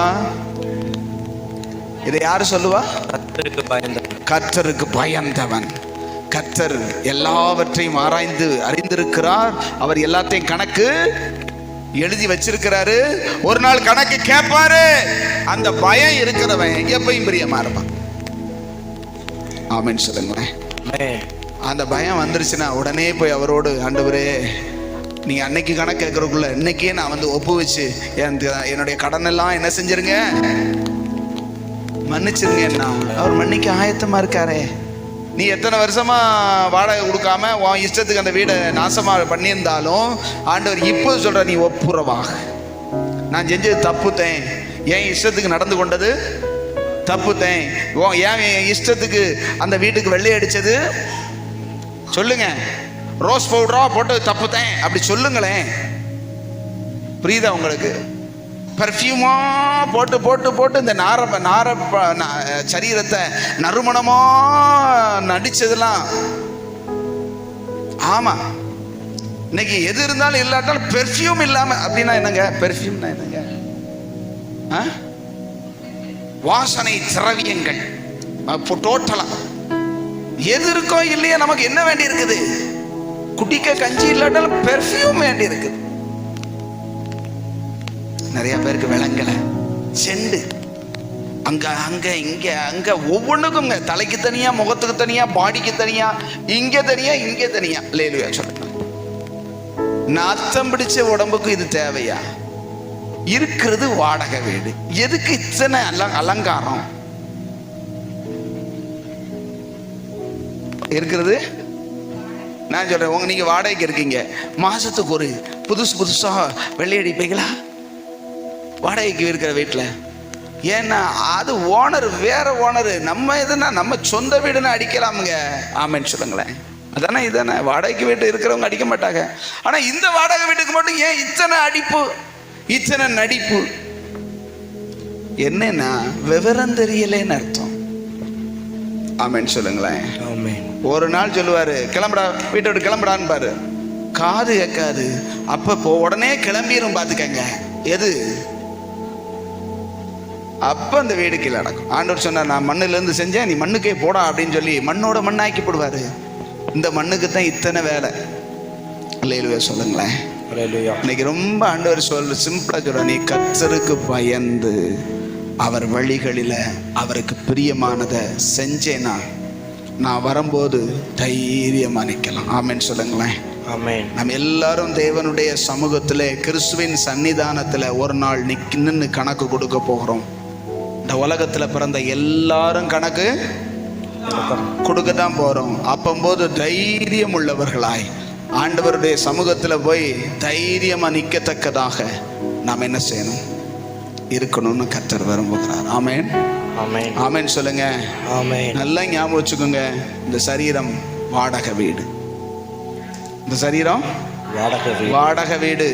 கர்த்தருக்கு பயந்தவன். கர்த்தர் எல்லாவற்றையும் ஆராய்ந்து அறிந்திருக்கிறார். அவர் எல்லாத்தையும் கணக்கு எழுதி வச்சிருக்கிறாரு. ஒரு நாள் கணக்கு கேட்பாரு. அந்த பயம் இருக்கிறவன் எப்பயும் பிரியமா இருப்பான். ஆமென் சொல்லுங்களேன். அந்த பயம் வந்துருச்சுன்னா உடனே போய் அவரோடு, ஆண்டவரே நீங்க அன்னைக்கு கணக்கு கேட்கறதுக்குள்ள இன்னைக்கே நான் ஒப்பு வச்சு என்னுடைய கடன் எல்லாம் என்ன செஞ்சிருங்க, மன்னிச்சிருங்க. அவர் மன்னிக்க ஆயத்தமா இருக்காரே. நீ எத்தனை வருஷமா வாடகை கொடுக்காம உன் இஷ்டத்துக்கு அந்த வீடை நாசமா பண்ணியிருந்தாலும் ஆண்டவர் இப்போ சொல்ற, நீ ஒப்புரவாக. நான் செஞ்சது தப்புத்தேன், என் இஷ்டத்துக்கு நடந்து கொண்டது தப்புத்தேன், ஏன் என் இஷ்டத்துக்கு அந்த வீட்டுக்கு வெள்ளை அடிச்சது சொல்லுங்க, ரோஸ் பவுடரா போட்டது தப்புத்தேன் அப்படி சொல்லுங்களேன். புரியுதா உங்களுக்கு? பர்ஃப்யூமா போட்டு போட்டு போட்டு இந்த சரீரத்தை நறுமணமா நடிச்சதெல்லாம். ஆமா, இன்னைக்கு எது இருந்தாலும் இல்லாட்டாலும் பெர்ஃப்யூம் இல்லாம அப்படின்னா என்னங்க? பெர்ஃப்யூம்னா என்னங்க? வாசனை திரவியங்கள் டோட்டலா எது இருக்கோ இல்லையா, நமக்கு என்ன வேண்டி இருக்குது? குடிக்க கஞ்சி இல்லாட்டாலும் பெர்ஃப்யூம் வேண்டி இருக்குது. நிறைய பேருக்கு விளங்கல. செண்டு அங்க அங்க இங்க அங்க ஒவ்வொன்றுக்கும், தலைக்கு தனியா, முகத்துக்கு தனியா, பாடிக்கு தனியா, இங்க தனியா, இங்க தனியா. லேலுயா சொல்லுங்க. நாத்தம் பிடிச்ச உடம்புக்கு இது தேவையா? இருக்கிறது வாடகை வீடு. எதுக்கு இத்தனை அலங்காரம் இருக்கிறது? நான் சொல்றேன், நீங்க வாடகைக்கு இருக்கீங்க, மாசத்துக்கு ஒரு புதுசா வெள்ளை அடிப்பீங்களா வாடகைக்கு இருக்கிற வீட்டுல? ஏன்னா அது ஓனர் வேற ஓனர். நம்ம எதுனா நம்ம சொந்த வீடுன்னு அடிக்கலாமுங்க. ஆமேன்னு சொல்லுங்களேன். அதானே இதானே வாடகைக்கு வீட்டு இருக்கிறவங்க அடிக்க மாட்டாங்க. ஆனா இந்த வாடகை வீட்டுக்கு மட்டும் ஏன் இத்தனை அடிப்பு, இத்தனை நடிப்பு? என்னன்னா விவரம் தெரியலேன்னு அர்த்தம். ஆமேன்னு சொல்லுங்களேன். ஒரு நாள் சொல்லுவாரு, கிளம்புடா, வீட்டை விட்டு கிளம்புடான்னு பாரு. காது கேட்காது. அப்போ உடனே கிளம்பிடும். பாத்துக்கங்க. எது? அப்ப அந்த வீடு கீழே நடக்கும். ஆண்டவர் சொன்னார், நான் மண்ணுல இருந்து செஞ்சேன், நீ மண்ணுக்கே போடா அப்படின்னு சொல்லி மண்ணோட மண்ணாக்கி போடுவாரு. இந்த மண்ணுக்கு தான் இத்தனை வேலை. அல்லேலூயா சொல்லுங்களேன். இன்னைக்கு ரொம்ப ஆண்டவர் சிம்பிளா சொல்ற, நீ கர்த்தருக்கு பயந்து அவர் வழிகளில அவருக்கு பிரியமானதை செஞ்சேனா நான் வரும்போது தைரியமா நிக்கலாம். ஆமேன்னு சொல்லுங்களேன். நம்ம எல்லாரும் தேவனுடைய சமூகத்துல, கிறிஸ்துவின் சன்னிதானத்துல ஒரு நாள் நின்னு கணக்கு கொடுக்க போகிறோம். இந்த உலகத்துல பிறந்த எல்லாரும் கணக்கு கொடுக்க தான் போறோம். அப்பம்போது தைரியம் உள்ளவர்களாய் ஆண்டவருடைய சமூகத்துல போய் தைரியமா நிற்கத்தக்கதாக நாம் என்ன செய்யணும்? இருக்கணும்னு கர்த்தர் விரும்புகிறார். ஆமேன், ஆமேன், ஆமேன் சொல்லுங்க. ஆமேன். நல்லா ஞாபகம் வச்சுக்கோங்க, இந்த சரீரம் வாடகை வீடு. இந்த சரீரம் வாடகை வீடு.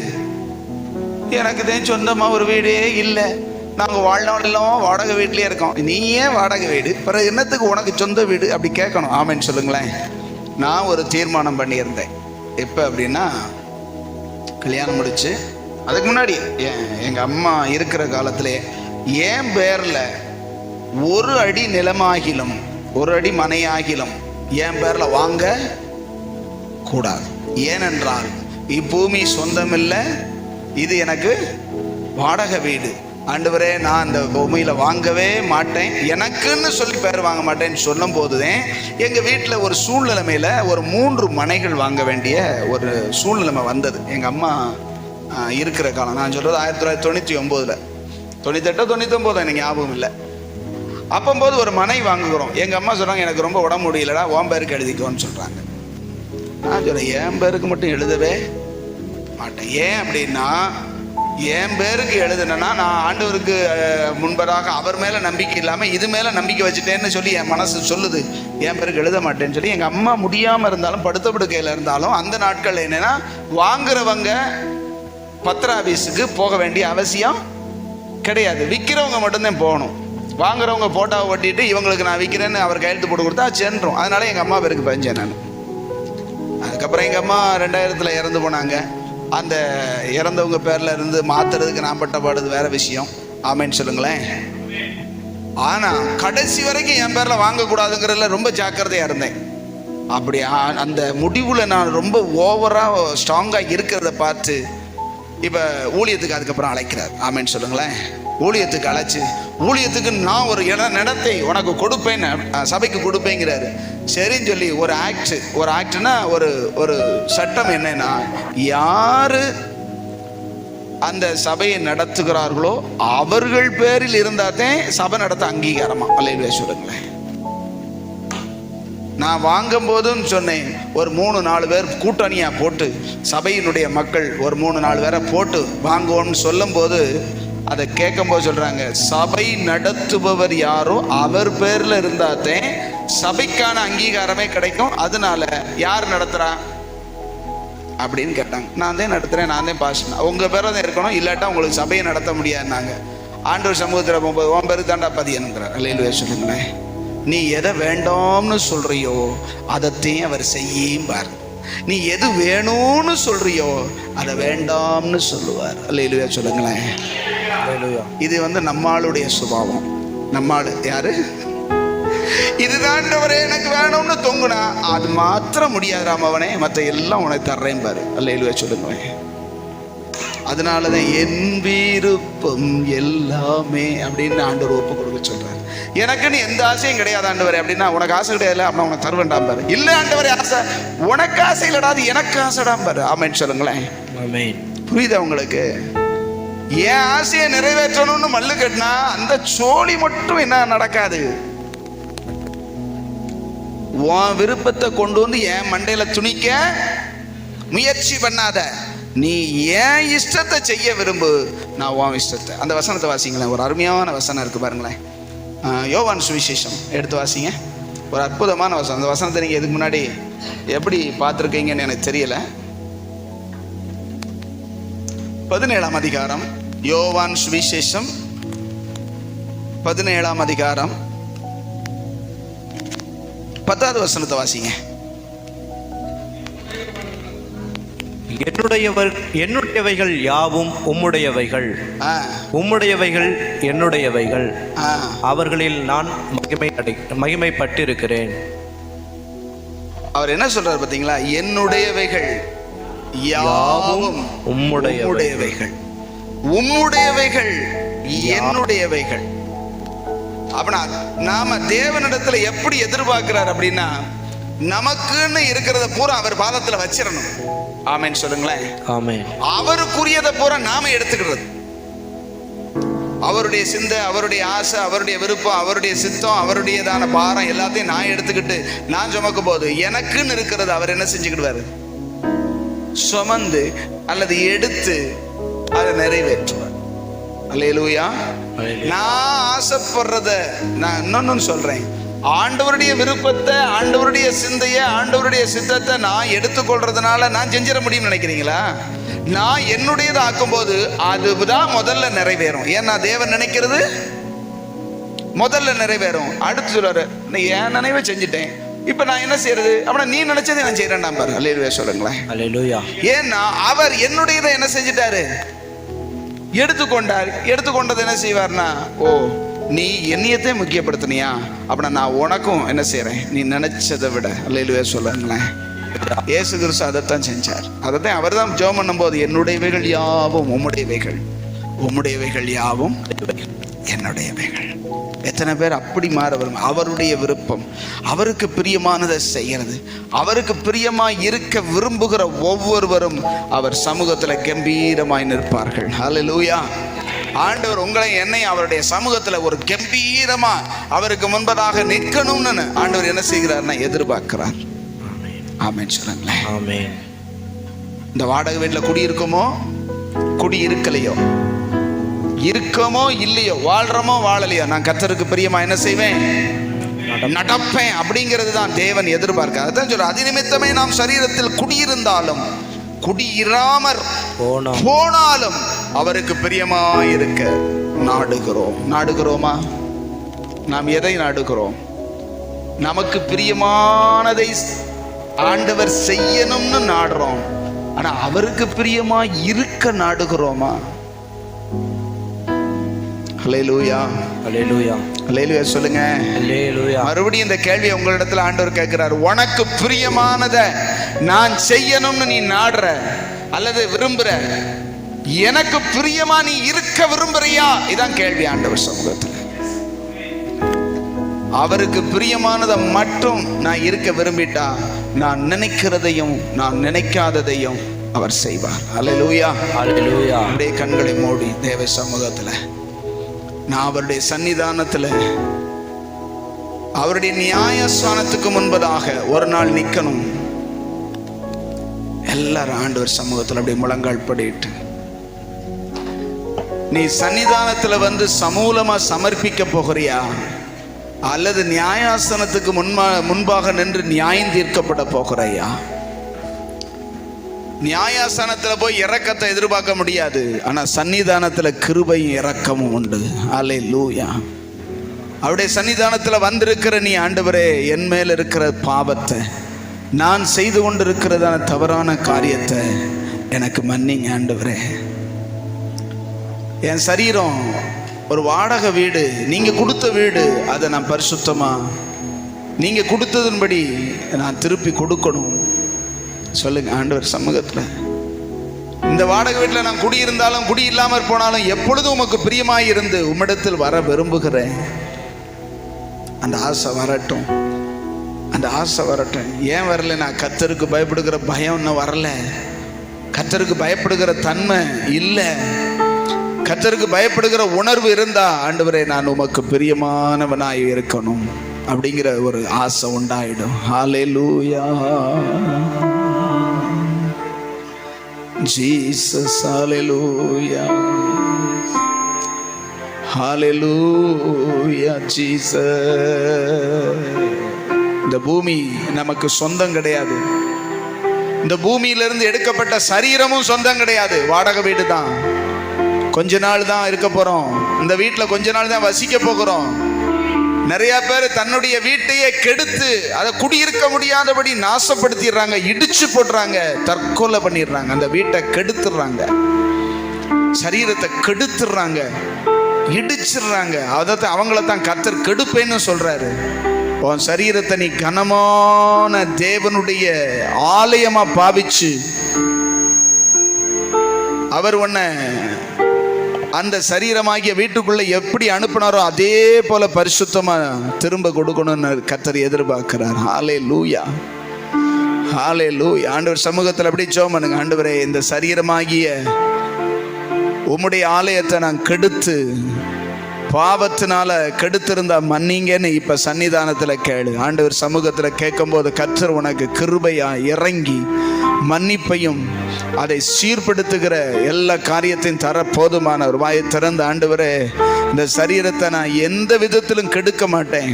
எனக்கு தான் சொந்தமா ஒரு வீடே இல்லை, நாங்கள் வாழ்நாளெல்லாம் வாடகை வீட்லயே இருக்கோம். நீ ஏன் வாடகை வீடு? பிறகு என்னத்துக்கு உனக்கு சொந்த வீடு? அப்படி கேட்கணும். ஆமேன்னு சொல்லுங்களேன். நான் ஒரு தீர்மானம் பண்ணியிருந்தேன். எப்போ அப்படின்னா, கல்யாணம் முடிச்சு அதுக்கு முன்னாடி எங்க அம்மா இருக்கிற காலத்திலே என் பேர்ல ஒரு அடி நிலமாகிலும் ஒரு அடி மனையாகிலும் என் பேர்ல வாங்க கூடாது. ஏனென்றால் இப்பூமி சொந்தமில்லை, இது எனக்கு வாடகை வீடு. ஆண்டவரே, நான் அந்த பூமியில வாங்கவே மாட்டேன், எனக்குன்னு சொல்லி பேர் வாங்க மாட்டேன்னு சொல்லும் போதுதான் எங்க வீட்டில் ஒரு சூழ்நிலைமையில ஒரு 3 மனைகள் வாங்க வேண்டிய ஒரு சூழ்நிலைமை வந்தது. எங்க அம்மா இருக்கிற காலம், நான் சொல்றது 1999, 98, 99 எனக்கு ஞாபகம் இல்லை. அப்பம்போது ஒரு மனை வாங்குகிறோம். எங்க அம்மா சொல்றாங்க, எனக்கு ரொம்ப உடம்பு முடியலடா, உன் பேருக்கு எழுதிக்கோன்னு சொல்றாங்க. நான் சொல்றேன், என் பேருக்கு மட்டும் எழுதவே மாட்டேன். ஏன் அப்படின்னா, என் பேருக்கு எழுதுனா நான் ஆண்டவருக்கு முன்பதாக அவர் மேல நம்பிக்கை இல்லாம இது மேல நம்பிக்கை வச்சுட்டேன்னு சொல்லி என் மனசு சொல்லுது. என் பேருக்கு எழுத மாட்டேன்னு சொல்லி எங்க அம்மா முடியாம இருந்தாலும் படுத்த படுக்கையில இருந்தாலும் அந்த நாட்கள் என்னன்னா, வாங்குறவங்க பத்திர ஆபீஸுக்கு போக வேண்டிய அவசியம் கிடையாது, விற்கிறவங்க மட்டும்தான் போகணும். வாங்குறவங்க போட்டாவை ஒட்டிட்டு இவங்களுக்கு நான் விற்கிறேன்னு அவர் கையெழுத்து போட்டு கொடுத்தா சென்றோம். அதனால எங்க அம்மா பேருக்கு பயஞ்சேன் நான். அதுக்கப்புறம் எங்க அம்மா 2000 இறந்து போனாங்க. அந்த இறந்தவங்க பேர்ல இருந்து மாத்துறதுக்கு நான் பட்ட பாடுது வேற விஷயம். ஆமேன்னு சொல்லுங்களேன். ஆனா கடைசி வரைக்கும் என் பேர்ல வாங்கக்கூடாதுங்கிறதுல ரொம்ப ஜாக்கிரதையா இருந்தேன். அப்படி அந்த முடிவுல நான் ரொம்ப ஓவரா ஸ்ட்ராங்கா இருக்கிறத பார்த்து இப்ப ஊழியத்துக்கு அதுக்கப்புறம் அழைக்கிறார். ஆமேன்னு சொல்லுங்களேன். ஊழியத்துக்கு அழைச்சு, ஊழியத்துக்கு நான் ஒரு இடத்தை உனக்கு கொடுப்பேன், சபைக்கு கொடுப்பேங்கிறாரு. சரின்னு சொல்லி ஒரு ஆக்ட்னா ஒரு சட்டம் என்னன்னா, யாரு அந்த சபையை நடத்துகிறார்களோ அவர்கள் பேரில் இருந்தாதான் சபை நடத்த அங்கீகாரமா. அல்லேலூயா சொல்லுங்களேன். நான் வாங்கும் போதும் சொன்னேன், ஒரு 3-4 பேர் கூட்டணியா போட்டு சபையினுடைய மக்கள் ஒரு 3-4 பேரை போட்டு வாங்குவோம்னு சொல்லும் போது அதை கேட்கும் போது சொல்றாங்க, சபை நடத்துபவர் யாரோ அவர் பேர்ல இருந்தாதான் சபைக்கான அங்கீகாரமே கிடைக்கும். அதனால யார் நடத்துறா அப்படின்னு கேட்டாங்க. நான் தான் நடத்துறேன், நான் தான் பாஸ், உங்க பேரை தான் இருக்கணும், இல்லாட்டா உங்களுக்கு சபையை நடத்த முடியாதுன்னாங்க. ஆண்டவர் சமூகத்தில் போகும்போது உன் பேரு தாண்டா பதியனுங்கிறார். அல்லேலூயா சொல்லுங்களேன். நீ எதை வேண்டாம்னு சொல்றியோ அதைத்தையும் அவர் செய்யும் பார். நீ எது வேணும்னு சொல்றியோ அதை வேண்டாம்னு சொல்லுவார். அல்லேலூயா சொல்லுங்களேன். இது நம்மளுடைய சுபாவம். நம்மால் யாரு இதுதாண்டவரே எனக்கு வேணும்னு தொங்குனா அது மாத்திரம் முடியாது ராமவனே, மற்ற எல்லாம் உனக்கு தர்றேன் பாரு. அல்லேலூயா சொல்லுங்களேன். அதனாலதான் என் விருப்பம் எல்லாமே அப்படின்னு ஆண்டவர் ஒப்பு கொடுக்க சொல்றாரு. எனக்குன்னு எந்த ஆசையும் கிடையாது ஆண்டவரே அப்படின்னா, உனக்கு ஆசை கிடையாது அப்படின்னா உனக்கு தருவேண்டாம் பாரு. இல்ல ஆண்டவரே ஆசை உனக்கு ஆசை இல்லடாது எனக்கு ஆசைடாம் பாரு. ஆமென் சொல்லுங்களேன். புரியுதா உங்களுக்கு? என் ஆசையை நிறைவேற்றணும்னு மல்லு கட்டினா அந்த சோழி மட்டும் என்ன நடக்காது. உன் விருப்பத்தை கொண்டு வந்து என் மண்டையில துணிக்க முயற்சி பண்ணாத. நீ ஏன் இஷ்டத்தை செய்ய விரும்பு, நான் உன் இஷ்டத்தை. அந்த வசனத்தை வாசிங்களேன். ஒரு அருமையான வசனம் இருக்கு பாருங்களேன். யோவான் சுவிசேஷம் எடுத்து வாசிங்க. ஒரு அற்புதமான வசனம். அந்த வசனத்தை நீங்கள் இதுக்கு முன்னாடி எப்படி பார்த்துருக்கீங்கன்னு எனக்கு தெரியல. 17ஆம் அதிகாரம் யோவான் சுவிசேஷம் 17ஆம் அதிகாரம் 10வது வசனத்தை வாசிங்க. என்னுடையவைகள் யாவும் உம்முடையவைகள், உம்முடையவைகள் என்னுடையவைகள், அவர்களில் நான் மகிமைப்பட்டிருக்கிறேன். அவர் என்ன சொல்றாரு பாத்தீங்களா? என்னுடையவைகள் யாவும் உம்முடையவைகள், உம்முடையவைகள் என்னுடையவைகள். அப்படின்னா நாம தேவனிடத்துல எப்படி எதிர்பார்க்கிறார் அப்படின்னா, நமக்குன்னு இருக்கிறத பூரா அவர் பாதத்துல வச்சிடணும். ஆமென் சொல்லுங்களேன். ஆமென். அவருக்குரியதை பூரா நாம எடுத்துக்கிறது. அவருடைய சிந்தை, அவருடைய ஆசை, அவருடைய விருப்பம், அவருடைய சித்தம், அவருடையதான பாரம் எல்லாத்தையும் நான் எடுத்துக்கிட்டு நான் சுமக்கும் போது எனக்குன்னு இருக்கிறது அவர் என்ன செஞ்சுக்கிடுவாரு? சுமந்து அல்லது எடுத்து அதை நிறைவேற்றுவார். அல்லேலூயா. நான் ஆசைப்படுறத நான் இன்னொன்னு சொல்றேன். ஆண்டவருடைய விருப்பத்தை, ஆண்டவருடைய சிந்தையை, ஆண்டவருடைய சித்தத்தை நான் எடுத்துக்கொள்றதுனால நான் செஞ்சிட முடியும்னு நினைக்கிறீங்களா? நான் என்னுடையதை ஆக்கும் போது அதுதான் முதல்ல நிறைவேறும். ஏன்னா தேவன் நினைக்கிறது முதல்ல நிறைவேறும். அடுத்து சொல்றாரு, நீ என் நினைவை செஞ்சுட்டேன், இப்ப நான் என்ன செய்யறது? அப்படின்னா நீ நினைச்சதை நான் செய்யறேன் பாரு. அல்லேலூயா சொல்லுங்களேன். அல்லேலூயா. ஏன்னா அவர் என்னுடையதை என்ன செஞ்சுட்டாரு? எடுத்துக்கொண்டார். எடுத்துக்கொண்டது என்ன செய்வார்னா, ஓ நீ என்னையத்தை முக்கியப்படுத்தினியா, அப்படின்னா நான் உனக்கும் என்ன செய்யறேன்? நீ நினைச்சதை விட. அல்லேலூயா சொல்லுங்களேன். இயேசு கிறிஸ்து அதைத்தான் செஞ்சார். அதைத்தான் அவர் தான் ஜெபம் பண்ணும் போது, என்னுடையவைகள் யாவும் உம்முடையவைகள், உம்முடையவைகள் யாவும் என்னுடையவைகள். எத்தனை பேர் அப்படி மாற வரும்? அவருடைய விருப்பம், அவருக்கு பிரியமானதை செய்யறது, அவருக்கு பிரியமாய் இருக்க விரும்புகிற ஒவ்வொருவரும் அவர் சமூகத்தில் கம்பீரமாய் நிற்பார்கள். அல்லேலூயா. ஆண்டவர் உங்களை என்னை அவருடைய சமூகத்தில் ஒரு கம்பீரமா அவருக்கு முன்பதாக நிற்கணும்னு ஆண்டவர் என்ன செய்கிறார்னா எதிர்பார்க்கிறார். ஆமென் சொல்லுங்களேன். ஆமென். இந்த வாடகை வீட்டில் குடி இருக்கோமோ குடி இருக்கலையோ, இருக்கமோ இல்லையோ, வாழ்றமோ வாழலையோ, நான் கர்த்தருக்கு பிரியமா என்ன செய்வேன்? நடப்பேன். அப்படிங்கிறது தான் தேவன் எதிர்பார்க்க. அதான் சொல்ற, அது நிமித்தமே நாம் சரீரத்தில் குடியிருந்தாலும் குடியிராமற் போனாலும் அவருக்கு பிரியமாயிருக்க நாடுகிறோம். நாடுகிறோமா? நாம் எதை நாடுகிறோம்? நமக்கு பிரியமானதை ஆண்டவர் செய்யணும்னு நாடுறோம். ஆனா அவருக்கு பிரியமா இருக்க நாடுகிறோமா? அல்லேலூயா. அல்லேலூயா. அல்லேலூயா சொல்லுங்க. அல்லேலூயா. மறுபடியும் இந்த கேள்வியை உங்களிடத்துல ஆண்டவர் கேட்கிறார். உனக்கு பிரியமானதை நான் செய்யணும்னு நீ நாடுற அல்லது விரும்புற, எனக்கு பிரியமா நீ இருக்க விரும்புறியா? இதான் கேள்வி ஆண்டவர் சமூகத்தில். அவருக்கு பிரியமானதை மட்டும் நான் இருக்க விரும்பிட்டா, நான் நினைக்கிறதையும் நான் நினைக்காததையும் அவர் செய்வார். அல்லேலூயா. அல்லேலூயா. அப்படியே கண்களை மூடி தேவ சமூகத்துல நான் அவருடைய சன்னிதானத்துல அவருடைய நியாயஸ்தானத்துக்கு முன்பதாக ஒரு நாள் நிக்கணும். எல்லாரும் ஆண்டவர் சமூகத்தில் அப்படியே முழங்கால் படிட்டு, நீ சன்னிதானத்துல வந்து சமூலமா சமர்ப்பிக்க போகிறியா, அல்லது நியாயாசனத்துக்கு முன்பாக நின்று நியாயம் தீர்க்கப்பட போகிறையா? நியாயாசனத்துல போய் இரக்கத்தை எதிர்பார்க்க முடியாது, ஆனா சன்னிதானத்துல கிருபையும் இரக்கமும் உண்டு. அல்லேலூயா. அவருடைய சன்னிதானத்துல வந்திருக்கிற நீ, ஆண்டவரே என் மேல இருக்கிற பாவத்தை நான் செய்து கொண்டிருக்கிறதான தவறான காரியத்தை எனக்கு மன்னிங்க ஆண்டவரே. என் சரீரம் ஒரு வாடகை வீடு, நீங்க கொடுத்த வீடு, அதை நான் பரிசுத்தமா நீங்க கொடுத்ததன்படி நான் திருப்பி கொடுக்கணும். சொல்லுங்க ஆண்டவர் சமூகத்துல. இந்த வாடகை வீட்டில் நான் குடியிருந்தாலும் குடி இல்லாமற் போனாலும் எப்பொழுதும் உமக்கு பிரியமாய் இருந்து உம்மிடத்தில் வர விரும்புகிறேன். அந்த ஆசை வரட்டும், அந்த ஆசை வரட்டும். ஏன் வரல? நான் கர்த்தருக்கு பயப்படுகிற பயம் இன்னும் வரல. கர்த்தருக்கு பயப்படுகிற தன்மை இல்லை. கர்த்தருக்கு பயப்படுகிற உணர்வு இருந்தா ஆண்டவரே நான் உமக்கு பிரியமானவனாய் இருக்கணும் அப்படிங்கிற ஒரு ஆசை உண்டாயிடும். ஹல்லேலூயா ஜீசஸ், ஹல்லேலூயா ஹல்லேலூயா ஜீசஸ். இந்த பூமி நமக்கு சொந்தம் கிடையாது. இந்த பூமியிலிருந்து எடுக்கப்பட்ட சரீரமும் சொந்தம் கிடையாது. வாடகை வீடு தான். கொஞ்ச நாள் தான் இருக்க போறோம். இந்த வீட்டில் கொஞ்ச நாள் தான் வசிக்க போகிறோம். நிறைய பேர் தன்னுடைய வீட்டையே கெடுத்து அதை குடியிருக்க முடியாதபடி நாசப்படுத்திடுறாங்க, இடிச்சு போடுறாங்க, தற்கொலை பண்ணிடுறாங்க, அந்த வீட்டை கெடுத்துடுறாங்க, சரீரத்தை கெடுத்துடுறாங்க, இடிச்சிடுறாங்க. அதை அவங்கள தான் கர்த்தர் கெடுப்பேன்னு சொல்றாரு. உன் சரீரத்தை நீ கனமான தேவனுடைய ஆலயமா பாவிச்சு அவர் உன்னை அந்த சரீரமாகிய வீட்டுக்குள்ள எப்படி அனுப்பினாரோ அதே போல பரிசுத்தமா திரும்ப கொடுக்கணும்னு கர்த்தர் எதிர்பார்க்கிறார். ஹல்லேலூயா ஹல்லேலூயா. ஆண்டவர் சமூகத்தில் அப்படி ஜெபம் பண்ணுங்க. ஆண்டவரே, இந்த சரீரமாகிய உம்முடைய ஆலயத்தை நான் கெடுத்து பாவத்தினால கெடுத்திருந்தா மன்னிங்கன்னு இப்ப சன்னிதானத்துல கேளு. ஆண்டவர் சமூகத்துல கேட்கும் போது கர்த்தர் உனக்கு கிருபையா இறங்கி மன்னிப்பையும் அதை சீர்படுத்துகிற எல்லா காரியத்தையும் தர போதுமான ஒரு வாயை திறந்து, ஆண்டவரே இந்த சரீரத்தை நான் எந்த விதத்திலும் கெடுக்க மாட்டேன்.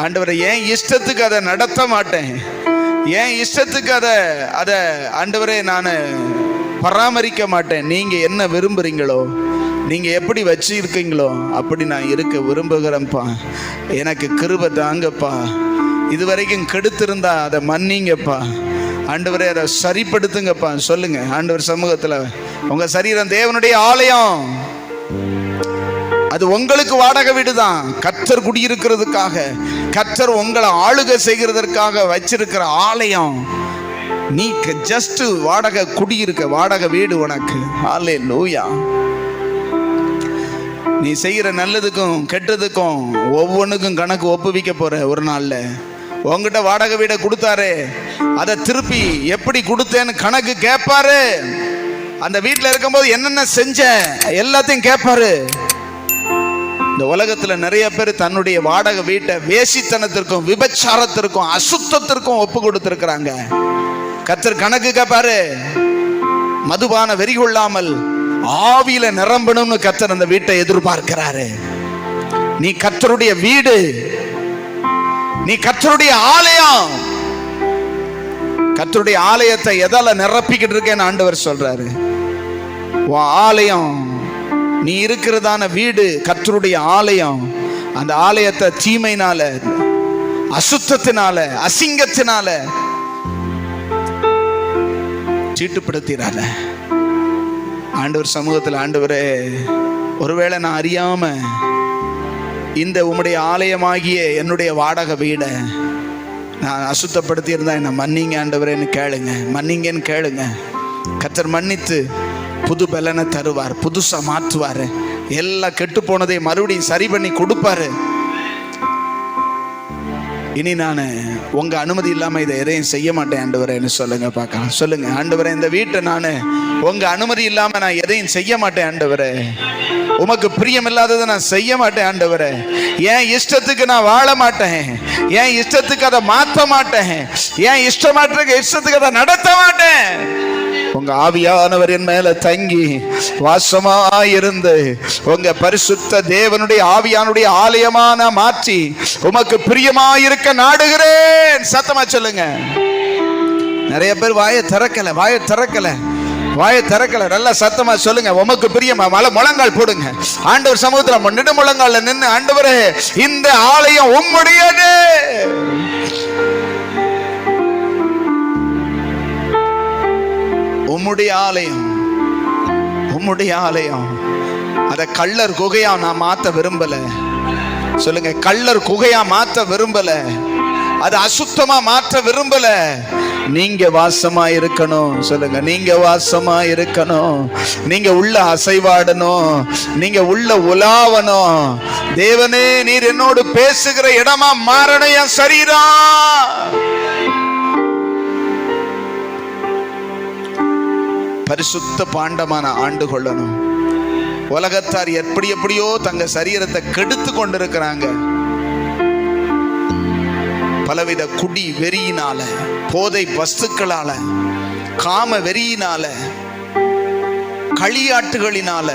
ஆண்டவரே என் இஷ்டத்துக்கு அதை நடத்த மாட்டேன். என் இஷ்டத்துக்கு அதை ஆண்டவரே நான் பராமரிக்க மாட்டேன். நீங்க என்ன விரும்புறீங்களோ, நீங்க எப்படி வச்சு இருக்கீங்களோ அப்படி நான் இருக்க விரும்புகிறேன்ப்பா. எனக்கு கிருபை தாங்கப்பா. இதுவரைக்கும் கெடுத்திருந்தா அதை மன்னிங்கப்பா. ஆண்டவரே அதை சரிப்படுத்துங்கப்பா. சொல்லுங்க ஆண்டவர் சமூகத்துல. உங்க சரீரம் தேவனுடைய ஆலயம். அது உங்களுக்கு வாடகை வீடு தான். கர்த்தர் குடியிருக்கிறதுக்காக, கர்த்தர் உங்களை ஆளுகை செய்கிறதற்காக வச்சிருக்கிற ஆலயம். நீ ஜஸ்ட் வாடகை குடியிருக்க வாடகை வீடு உனக்கு. ஹல்லேலூயா. நீ செய்கிற நல்லதுக்கும் கெட்டதுக்கும் ஒவ்வொன்றுக்கும் கணக்கு ஒப்புவிக்க போற ஒரு நாள்ல. உங்ககிட்ட வாடகை வீடை கொடுத்தாரு, அதை திருப்பி எப்படி கொடுத்தேன்னு கணக்கு கேட்பாரு. அந்த வீட்டில் இருக்கும்போது என்னென்ன செஞ்ச எல்லாத்தையும் கேட்பாரு. இந்த உலகத்துல நிறைய பேர் தன்னுடைய வாடகை வீட்டை வேசித்தனத்திற்கும் விபச்சாரத்திற்கும் அசுத்தத்திற்கும் ஒப்பு கொடுத்திருக்கிறாங்க. கர்த்தர் கணக்கு கேட்பாரு. மதுபான வெறி கொள்ளாமல் ஆவியில நிரம்பணும்னு கர்த்தர் அந்த வீட்டை எதிர்பார்க்கிறாரு. நீ கர்த்தருடைய வீடு, நீ கர்த்தருடைய ஆலயம். கர்த்தருடைய ஆலயத்தை எதால நிரப்பிக்கிட்டு இருக்கேன்னு ஆண்டவர் சொல்றாரு. உன் ஆலயம், நீ இருக்கிறதான வீடு கர்த்தருடைய ஆலயம். அந்த ஆலயத்தை தீமையினால, அசுத்தத்தினால, அசிங்கத்தினால சீட்டுப்படுத்திடாத. ஆண்டவர் சமூகத்தில், ஆண்டவரே ஒருவேளை நான் அறியாம இந்த உம்முடைய ஆலயமாகிய என்னுடைய வாடகை வீடை நான் அசுத்தப்படுத்தி இருந்தா என்ன மன்னிங்க ஆண்டவரேன்னு கேளுங்க. மன்னிங்கன்னு கேளுங்க. கர்த்தர் மன்னித்து புது பலனை தருவார், புதுசா மாற்றுவாரு. எல்லாம் கெட்டு போனதை மறுபடியும் சரி பண்ணி கொடுப்பாரு. இனி நான் உங்க அனுமதி இல்லாம இதை எதையும் செய்ய மாட்டேன் ஆண்டவரேன்னு சொல்லுங்க பார்க்கலாம். சொல்லுங்க ஆண்டவரே, இந்த வீட்டை நான் உங்க அனுமதி இல்லாம நான் எதையும் செய்ய மாட்டேன் ஆண்டவரே. உமக்கு பிரியம் இல்லாததை நான் செய்ய மாட்டேன் ஆண்டவரே. என் இஷ்டத்துக்கு நான் வாழ மாட்டேன். என் இஷ்டத்துக்கு அதை மாற்ற மாட்டேன். என் இஷ்டத்துக்கு அதை நடத்த மாட்டேன். உங்க ஆவியானவர் என் மேல தங்கி வாசமாயிருந்து உங்க பரிசுத்த தேவனுடைய ஆவியானுடைய ஆலயமான மாற்றி உமக்கு பிரியமாயிருக்க நாடுகிறேன். சத்தமா சொல்லுங்க. நிறைய பேர் வாயை திறக்கல. நல்லா சத்தமா சொல்லுங்க. உமக்கு பிரியமா முழங்கால் போடுங்க. ஆண்டவர் சமூகத்துல நெடு முழங்கால நின்று, ஆண்டவரே இந்த ஆலயம் உம்முடையது. உம்முடைய ஆலயம். அத கள்ளர் குகையா நான் மாத்த விரும்பல. சொல்லுங்க, கள்ளர் குகையா மாத்த விரும்பல, அது அசுத்தமா மாற்ற விரும்பல. நீங்க வாசமா இருக்கணும். சொல்லுங்க, நீங்க வாசமா இருக்கணும். நீங்க உள்ள அசைவாடணும், நீங்க உள்ள உலாவணும். தேவனே, நீர் என்னோடு பேசுகிற இடமா மாறணும் என் சரீரம். பரிசுத்த பாண்டமான ஆண்டு கொள்ளணும். உலகத்தார் எப்படி எப்படியோ தங்க சரீரத்தை கெடுத்து கொண்டிருக்கிறாங்க. பலவித குடி வெறியினால, போதை வஸ்துக்களால, காம வெறியினால, களியாட்டுகளினால,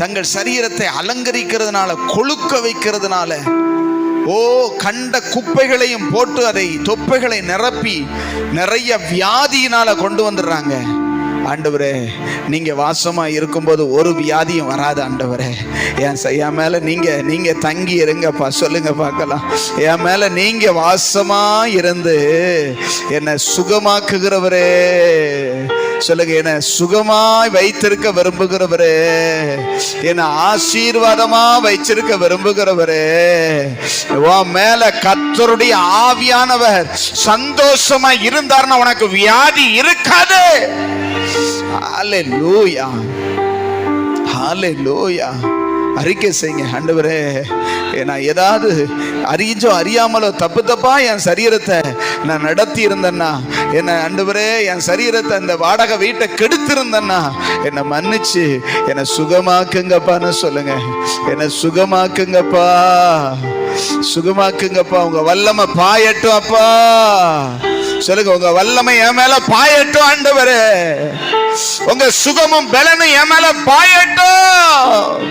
தங்கள் சரீரத்தை அலங்கரிக்கிறதுனால, கொழுக்க வைக்கிறதுனால, கண்ட குப்பைகளையும் போட்டு அதை தொப்பைகளை நிரப்பி நிறைய வியாதியினால கொண்டு வந்துடுறாங்க. ஆண்டவரே, நீங்க வாசமா இருக்கும்போது ஒரு வியாதியும் வராது. ஆண்டவரே, என் மேல நீங்க தங்கி இருங்கப்பா. சொல்லுங்க பார்க்கலாம், என் மேல நீங்க வாசமா இருந்து என்னை சுகமாக்குகிறவரே. சொல்லுங்க, என்னை சுகமாய் வைத்திருக்க விரும்புகிறவரே, என்னை ஆசீர்வாதமா வைச்சிருக்க விரும்புகிறவரே. உன் மேல கர்த்தருடைய ஆவியானவர் சந்தோஷமா இருந்தார்னா உனக்கு வியாதி இருக்காது. ஹல்லேலூயா, ஹல்லேலூயா. அறிக்கை செய்யுங்க, ஆண்டவரே, நான் ஏதாவது அறிஞ்சோ அறியாமலோ தப்பு தப்பா என் சரீரத்தை நான் நடத்தி இருந்தேன்னா, என்ன ஆண்டவரே, என் சரீரத்தை அந்த வாடகை வீட்டை கெடுத்திருந்தேன்னா என்னை மன்னிச்சு என்னை சுகமாக்குங்கப்பான்னு சொல்லுங்க. என்னை சுகமாக்குங்கப்பா, சுகமாக்குங்கப்பா. உங்க வல்லமை பாயட்டும் அப்பா. சொல்லுங்க, உங்க வல்லமை என் மேல பாயட்டும் ஆண்டவரே. உங்க சுகமும் பலனும் என் மேல பாயட்டும்.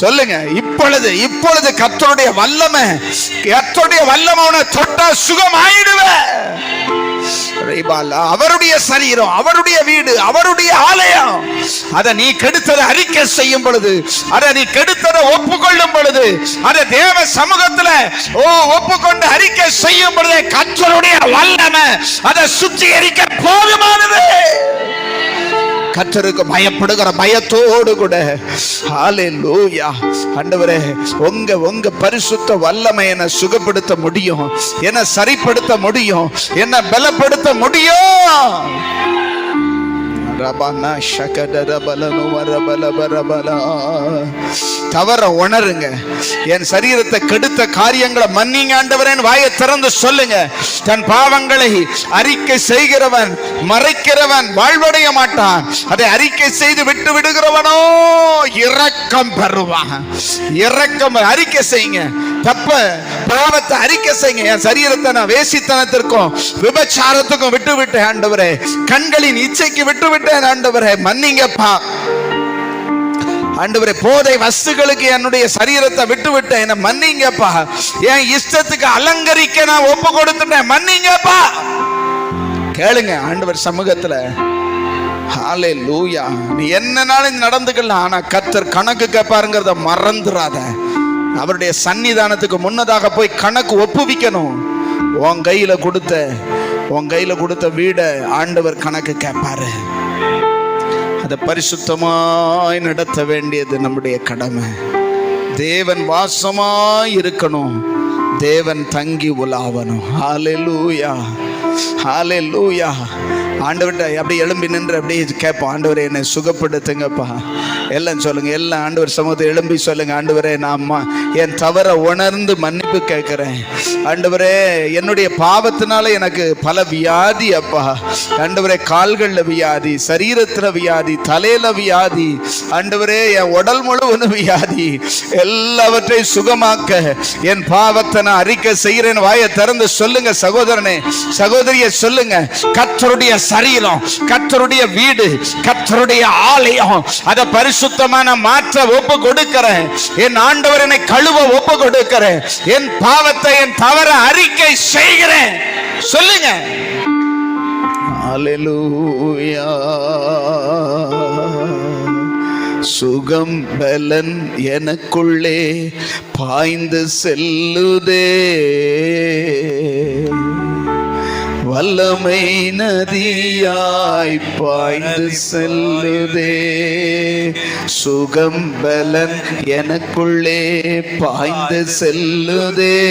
சொல்லுங்க, இப்பொழுது கர்த்தருடைய வல்லமை உன்னை தொட்டா சுகம் ஆயிடுவேன். அவருடைய சரீரம், அவருடைய வீடு, அவருடைய ஆலயம். அதை நீ கெடுத்ததை அறிக்கை செய்யும் பொழுது, அதை நீ கெடுத்ததை ஒப்புக்கொள்ளும் பொழுது, அதை தேவ சமூகத்துல ஒப்புக்கொண்டு அறிக்கை செய்யும் பொழுது கர்த்தருடைய வல்லமை அதை சுத்திகரிக்க போதுமானது. கர்த்தருக்கு பயப்படுகிற பயத்தோடு கூட, ஹல்லேலூயா. ஆண்டவரே, உங்க பரிசுத்த வல்லமை என்னை சுகப்படுத்த முடியும், என்னை சரிப்படுத்த முடியும், என்னை பலப்படுத்த முடியும். தவற உணருங்க. என் சரீரத்தை கெடுத்த காரியங்களை மன்னிங்க ஆண்டவரேன்னு வாயை திறந்து சொல்லுங்க. தன் பாவங்களை அறிக்கை செய்கிறவன் மறைக்கிறவன் வாழ்வடைய மாட்டான். அதை அறிக்கை செய்து விட்டு விடுகிறவனோ இரக்கம் பெறுவான். இரக்கம் அறிக்கை செய்யுங்க. தப்ப பாவத்தை அறிக்கை செய்யுங்க. என் சரீரத்தை நான் வேசித்தனத்திற்கும் விபச்சாரத்துக்கும் விட்டு விட்டேன் ஆண்டவரே, கண்களின் இச்சைக்கு விட்டு விட்டேன் ஆண்டவரே, மன்னிங்கப்பா ஆண்டவரே. போதை வஸ்துகளுக்கு என்னுடைய சரீரத்தை விட்டு விட்டேன், என்ன மன்னிங்கப்பா. என் இஷ்டத்துக்கு அலங்கரிக்க நான் ஒப்பு கொடுத்துட்டேன், மன்னிங்கப்பா. கேளுங்க ஆண்டவர் சமூகத்துல. ஹல்லேலூயா. நீ என்னனாலும் நடந்துக்கலாம், ஆனா கர்த்தர் கணக்கு கேட்பாருங்கிறத மறந்துடாத. அவருடைய சன்னிதானத்துக்கு முன்னதாக போய் கணக்கு ஒப்புவிக்கணும். உன் கையில கொடுத்த வீடை ஆண்டவர் கணக்கு கேட்பாரு. அதை பரிசுத்தமாய் நடத்த வேண்டியது நம்முடைய கடமை. தேவன் வாசமாய் இருக்கணும், தேவன் தங்கி உலாவணும். ஹல்லேலூயா, ஹல்லேலூயா. ஆண்டவர்கிட்ட அப்படியே எழும்பி நின்று அப்படியே கேட்போம், ஆண்டவரே என்னை சுகப்படுத்துங்கப்பா. எல்லாம் சொல்லுங்க, எல்லாம் ஆண்டவர் சமூகத்தை எழும்பி சொல்லுங்க. ஆண்டவரே, நான் என் தவற உணர்ந்து மன்னிப்பு கேட்கிறேன் ஆண்டவரே. என்னுடைய பாவத்தினால எனக்கு பல வியாதி அப்பா ஆண்டவரே. கால்களில் வியாதி, சரீரத்தில் வியாதி, தலையில வியாதி ஆண்டவரே, என் உடல் முழுவதும் வியாதி. எல்லாவற்றையும் சுகமாக்க என் பாவத்தை நான் அறிக்கை செய்கிறேன். வாயை திறந்து சொல்லுங்க சகோதரனே, சகோதரிய சொல்லுங்க. கர்த்தருடைய சரீரம், கர்த்தருடைய வீடு, கர்த்தருடைய ஆலயம், அதை பரிசுத்தமான மாற்ற ஒப்பு கொடுக்கிறேன். என் ஆண்டவர் என்னை கழுவ ஒப்பு கொடுக்கிறேன். என் பாவத்தை, என் தவற அறிக்கை செய்கிறேன். சொல்லுங்க. ஹல்லேலூயா. சுகம் பலன் எனக்குள்ளே பாய்ந்து செல்லுதே. வல்லமை நதியாய் பாய்ந்து செல்லுதே. சுகம் பலன் எனக்குள்ளே பாய்ந்து செல்லுதே.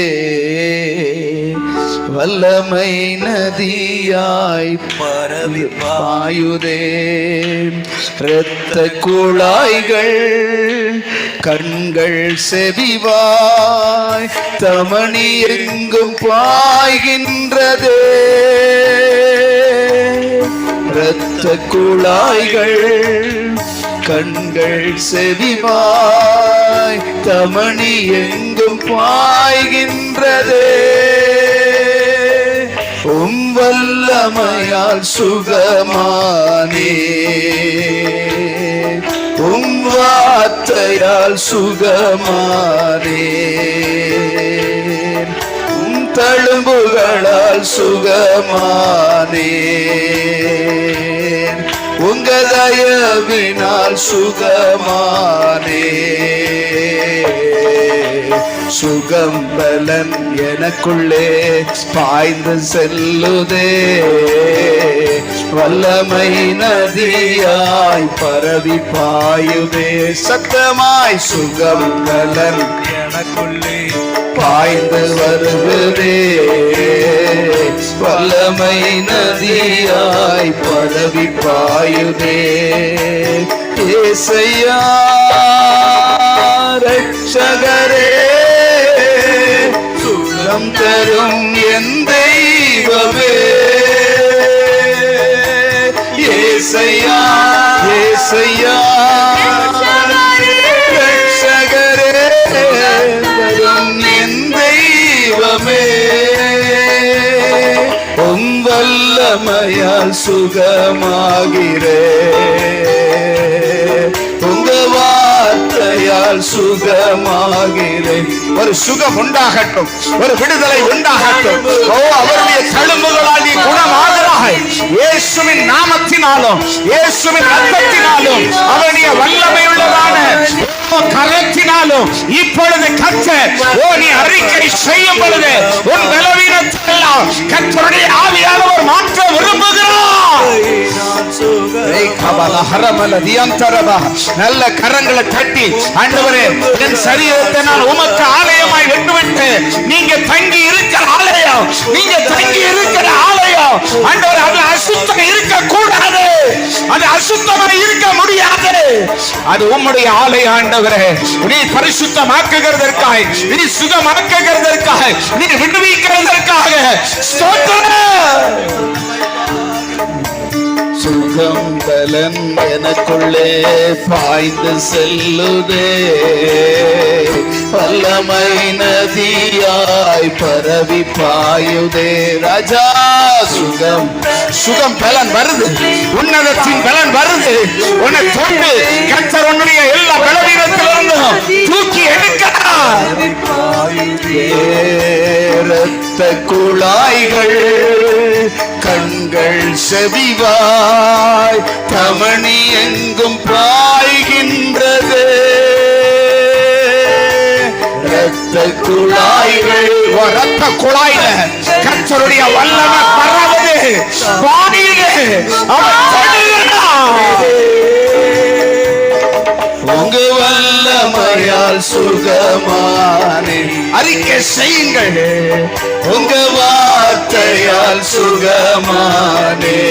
வல்லமை நதியாய் பரவி பாயுதே. இரத்த குழாய்கள் கண்கள் செவிவாய் தமணி எங்கும் பாய்கின்றதே. இரத்த குழாய்கள் கண்கள் செவிவாய் தமணி எங்கும் பாய்கின்றதே. வல்லமையால் சுகமானே. வார்த்தையால் சுகமானே. தழும்புகளால் சுகமானே. உங்க தயவினால் சுகமானே. சுகம் பலன் எனக்குள்ளே பாய்ந்து செல்லுதே. வல்லமை நதியாய் பரவி பாயுதே. சத்தமாய் சுகம் பலன் எனக்குள்ளே பாய்ந்து வருவதே. வல்லமை நதியாய் பரவி பாயுதே. ஏசையா ரட்சகரே, சுகம் தரும் என் தெய்வமே. ஏசையா ஏசையா ரட்சகரே, தரும் என் தெய்வமே. வல்லமையால் சுகமாகிறே. உங்க வார்த்தையால் சுகமாகிறேன். ஒரு சுகம் உண்டாகட்டும், ஒரு விடுதலை உண்டாகட்டும். ஓ, அவருடைய தழும்புகளால் நீ குணமாகிறாய். இயேசுவின் நாமத்தினாலும் இயேசுவின் ரத்தத்தினாலும் அவருடைய வல்லமை உள்ளதான கரத்தினாலும் இப்பொழுது கர்த்தர் நீ அறிக்கை செய்யும் பொழுது உன் பலவீனத்தெல்லாம் கர்த்தருடைய ஆவியானவர் மாற்ற விரும்புகிறார். நல்ல கரங்களை தட்டி, ஆண்டவரே என் சரீரத்தை நான் உமக்கு ஆலயமாய் விட்டுவிட்டு நீங்க தங்கி இருக்கிற ஆலயம், நீங்க தங்கி இருக்கிற ஆலயம் ஆண்டவரே, அது அசுத்தம் இருக்க கூடாது, அது அசுத்தமாக இருக்க முடியாது. அது உம்முடைய ஆலயம் ஆண்டவரே. நீ பரிசுத்தமாக்குகிறதற்காக, நீ சுகமாக்குகிறதற்காக, நீ விடுவிக்கிறதற்காக ஸ்தோத்திரம். சுகம் பலன் எனக்குள்ளே பாய்ந்து செல்லுதே. வல்லமை நதியாய் பரவி பாயுதே. ராஜா சுகம் சுகம் பலன் வருது, உன்னதத்தின் பலன் வருது. உன்னை தொட்டு கர்த்தர் உன்னுடைய எல்லா பலவீனத்திலிருந்தும் தூக்கி எடுக்கிறார். இரத்த குழாய்கள் கண்கள் செவிவாய் தமணி எங்கும் பாய்கின்றது. இரத்த குழாய்கள், இரத்த குழாய்ல கர்த்தருடைய வல்லமை பரவுது. வாணியிலே அவர் தொடுகிறார். உங்க வல்லமையால் சுகமானே. அறிக்கை செய்யுங்கள். உங்க வார்த்தையால் சுகமானே.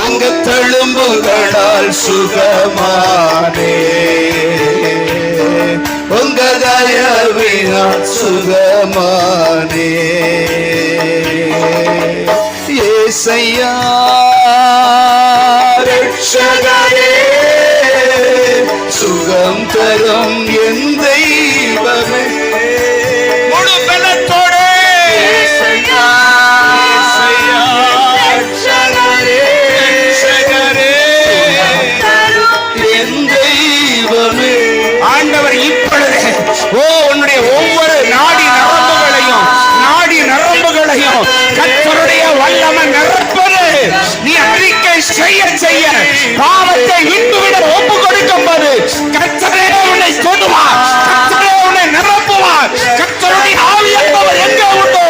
உங்க தழும்புகளால் சுகமானே. உங்க தயவினால் சுகமானே. ஏசையா ரட்சகரே, சுகம் தரும் என் தெய்வமே. முழு பலத்தோடு என் தெய்வமே. ஆண்டவர் இப்பொழுது உன்னுடைய ஒவ்வொரு நாடி நரம்புகளையும் கர்த்தருடைய வல்லமை நிரப்பது. நீ அறிக்கை செய்ய செய்ய பாவத்தை விட்டுவிட ஒப்பு கொடுக்கும் போது கர்த்தரே உன்னை தொடுவார், கர்த்தரே உன்னை நிரப்புவார். கர்த்தருடைய ஆவி என்பவர் எங்கே உண்டோ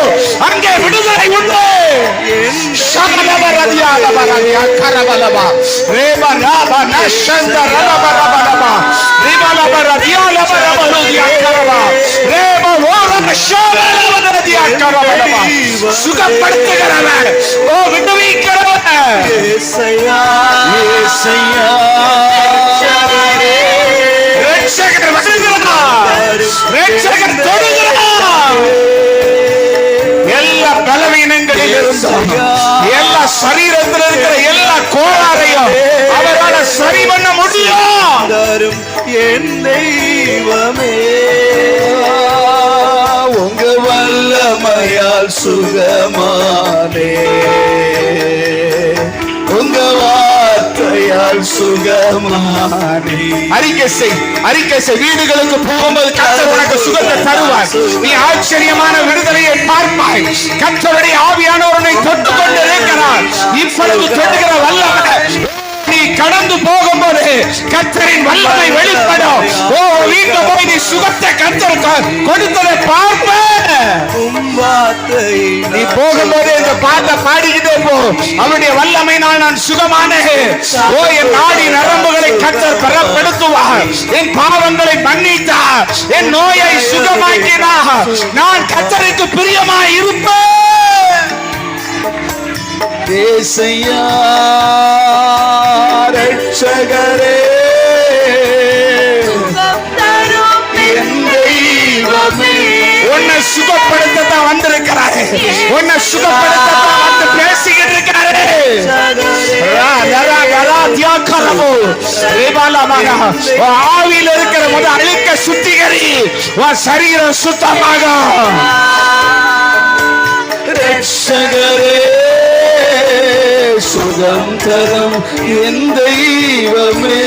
அங்கே விடுதலை சுகப்படுத்துகிறவர், ஓ விடுவிக்கிறவர், ரட்சகர் வருகிறார், ரட்சகர் தொடுகிறார். எல்லா பலவீனங்களில் இருந்தும், எல்லா சரீரத்தில் இருக்கிற எல்லா கோளாறையும் அவரால் சரி பண்ண முடியும். என் தெய்வமே, உங்க வல்லமையால் சுகமானே, உங்க வார்த்தையால் சுகமானே. அறிக்கை செய், அறிக்கை செய். வீடுகளுக்கு போகும்போது கர்த்தர் உனக்கு சுகத்தை தருவார். நீ ஆச்சரியமான விடுதலையை பார்ப்பாய். கர்த்தருடைய ஆவியானவர் உன்னை தொட்டுக் கொண்டு இருக்கிறார். இப்பொழுது தொடுகிற வல்லமை நீ கடந்து போகும்போது கர்த்தரின் வல்லமை வெளிப்படும். ஓ வீட்டு போய் நீ சுகத்தை கர்த்தர் கொடுத்ததை பார்ப்ப. நீ போகும்போது இந்த பாட்டை பாடிக்கிட்டே போ. அவருடைய வல்லமையினால் நான் சுகமானேன். ஓ என் நாடி நரம்புகளை கர்த்தர் பலப்படுத்துவார். என் பாவங்களை மன்னித்தார். என் நோயை சுகமாக்கினார். நான் கர்த்தருக்கு பிரியமாய் இருப்பேன். ஏசையா ரட்சகரே, என் தெய்வமே, உன்னை சுகப்படுத்தத்தான் வந்திருக்கிறாரு. உன்னை சுகப்படுத்தத்தான் வந்து பேசிக்கிட்டு இருக்காரு. ஆவியில் இருக்கிற முதல் அழுக்க சுத்திகரி, உன் சரீரம் சுத்தமாக. ரட்சகரே சுகம் தரும் என் தெய்வமே,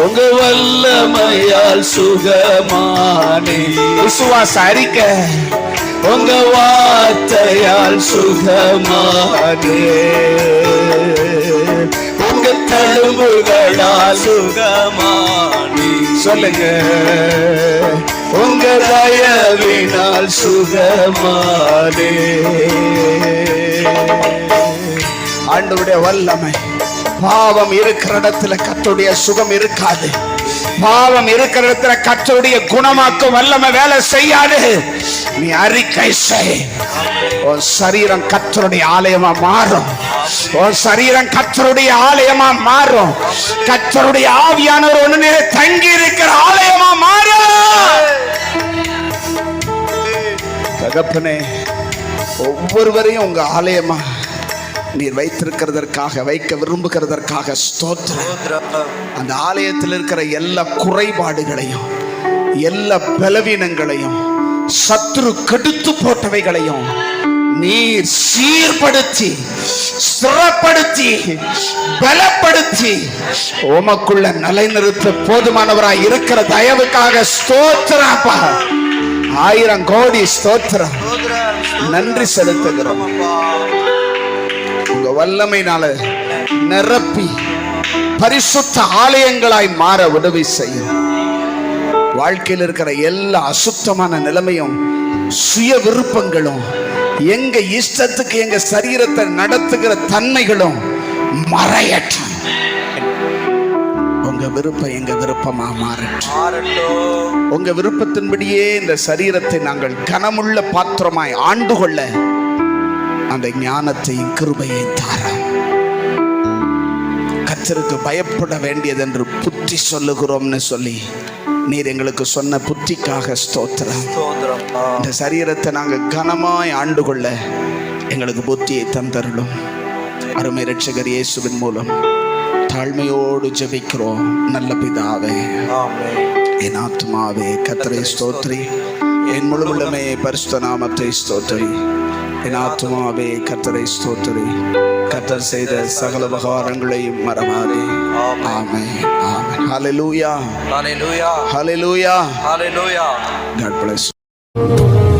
உங்க வல்லமையால் சுகமானே. விசுவாச அறிக்கை, உங்க வார்த்தையால் சுகமானே, உங்க தழும்புகளால் சுகமானே. சொல்லுங்க, உங்க தயவினால் சுகமானே. ஆண்டவருடைய வல்லமை. பாவம் இருக்கிற இடத்துல கர்த்தருடைய சுகம் இருக்காது. பாவம் இருக்கிற இடத்துல கர்த்தருடைய குணமாக்கும் வல்லமை வேலை செய்யாது. நீ அறிக்கை செய். உன் சரீரம் கர்த்தருடைய ஆலயமா மாறும். உன் சரீரம் கர்த்தருடைய ஆலயமா மாறும். கர்த்தருடைய ஆவியானவர் ஒண்ணு தங்கி இருக்கிற ஆலயமா மாறும். தகப்பனே, ஒவ்வொருவரையும் உங்க ஆலயமா நீர் வைத்திருக்கிறதற்காக, வைக்க விரும்புகிறதற்காக ஸ்தோத்திரம். அந்த ஆலயத்தில் இருக்கிற எல்லா குறைபாடுகளையும், எல்லா பலவீனங்களையும், சத்துரு கெடுத்து போட்டவைகளையும் நீர் சீர்படுத்தி, ஸ்திரப்படுத்தி, பலப்படுத்தி உமக்குள்ள நிலைநிறுத்த போதுமானவராய் இருக்கிற தயவுக்காக ஸ்தோத்திரப்பா. 1000 கோடி ஸ்தோத்திரம். நன்றி செலுத்துகிறோம். உங்க வல்லமையினால நிரப்பி பரிசுத்த ஆலயங்களாய் மாற உதவி செய்யும். வாழ்க்கையில் இருக்கிற எல்லா அசுத்தமான நிலைமையும், சுய விருப்பங்களும், எங்க இஷ்டத்துக்கு எங்க சரீரத்தை நடத்துகிற தன்மைகளும் மறையட்டும். உங்க விருப்பம் எங்க விருப்பமா மாறட்டும். உங்க விருப்பத்தின்படியே இந்த சரீரத்தை நாங்கள் கனமுள்ள பாத்திரமாய் ஆண்டு கொள்ள அந்த ஞானத்தையும் கிருபையையும் தாரும். கர்த்தருக்கு பயப்பட வேண்டியது என்று புத்தி சொல்லுகிறோம்னு சொல்லி நீர் எங்களுக்கு சொன்ன புத்திக்காக ஸ்தோத்திரம். இந்த சரீரத்தை நாங்கள் கனமாய் ஆண்டு கொள்ள எங்களுக்கு புத்தியை தந்தருளும். அருமை இரட்சகர் இயேசுவின் மூலம் தாழ்மையோடு ஜெபிக்கிறோம் நல்ல பிதாவே. என் ஆத்துமாவே கர்த்தரை ஸ்தோத்திரி, என் முழு உள்ளமே பரிசுத்த நாமத்தை ஸ்தோத்திரி. என் ஆத்துமாவே கர்த்தரை ஸ்தோத்திரி, கர்த்தர் செய்த சகல உபகாரங்களையும் மறவாதே. ஆமென், ஆமென். ஹல்லேலூயா, ஹல்லேலூயா, ஹல்லேலூயா. God bless you.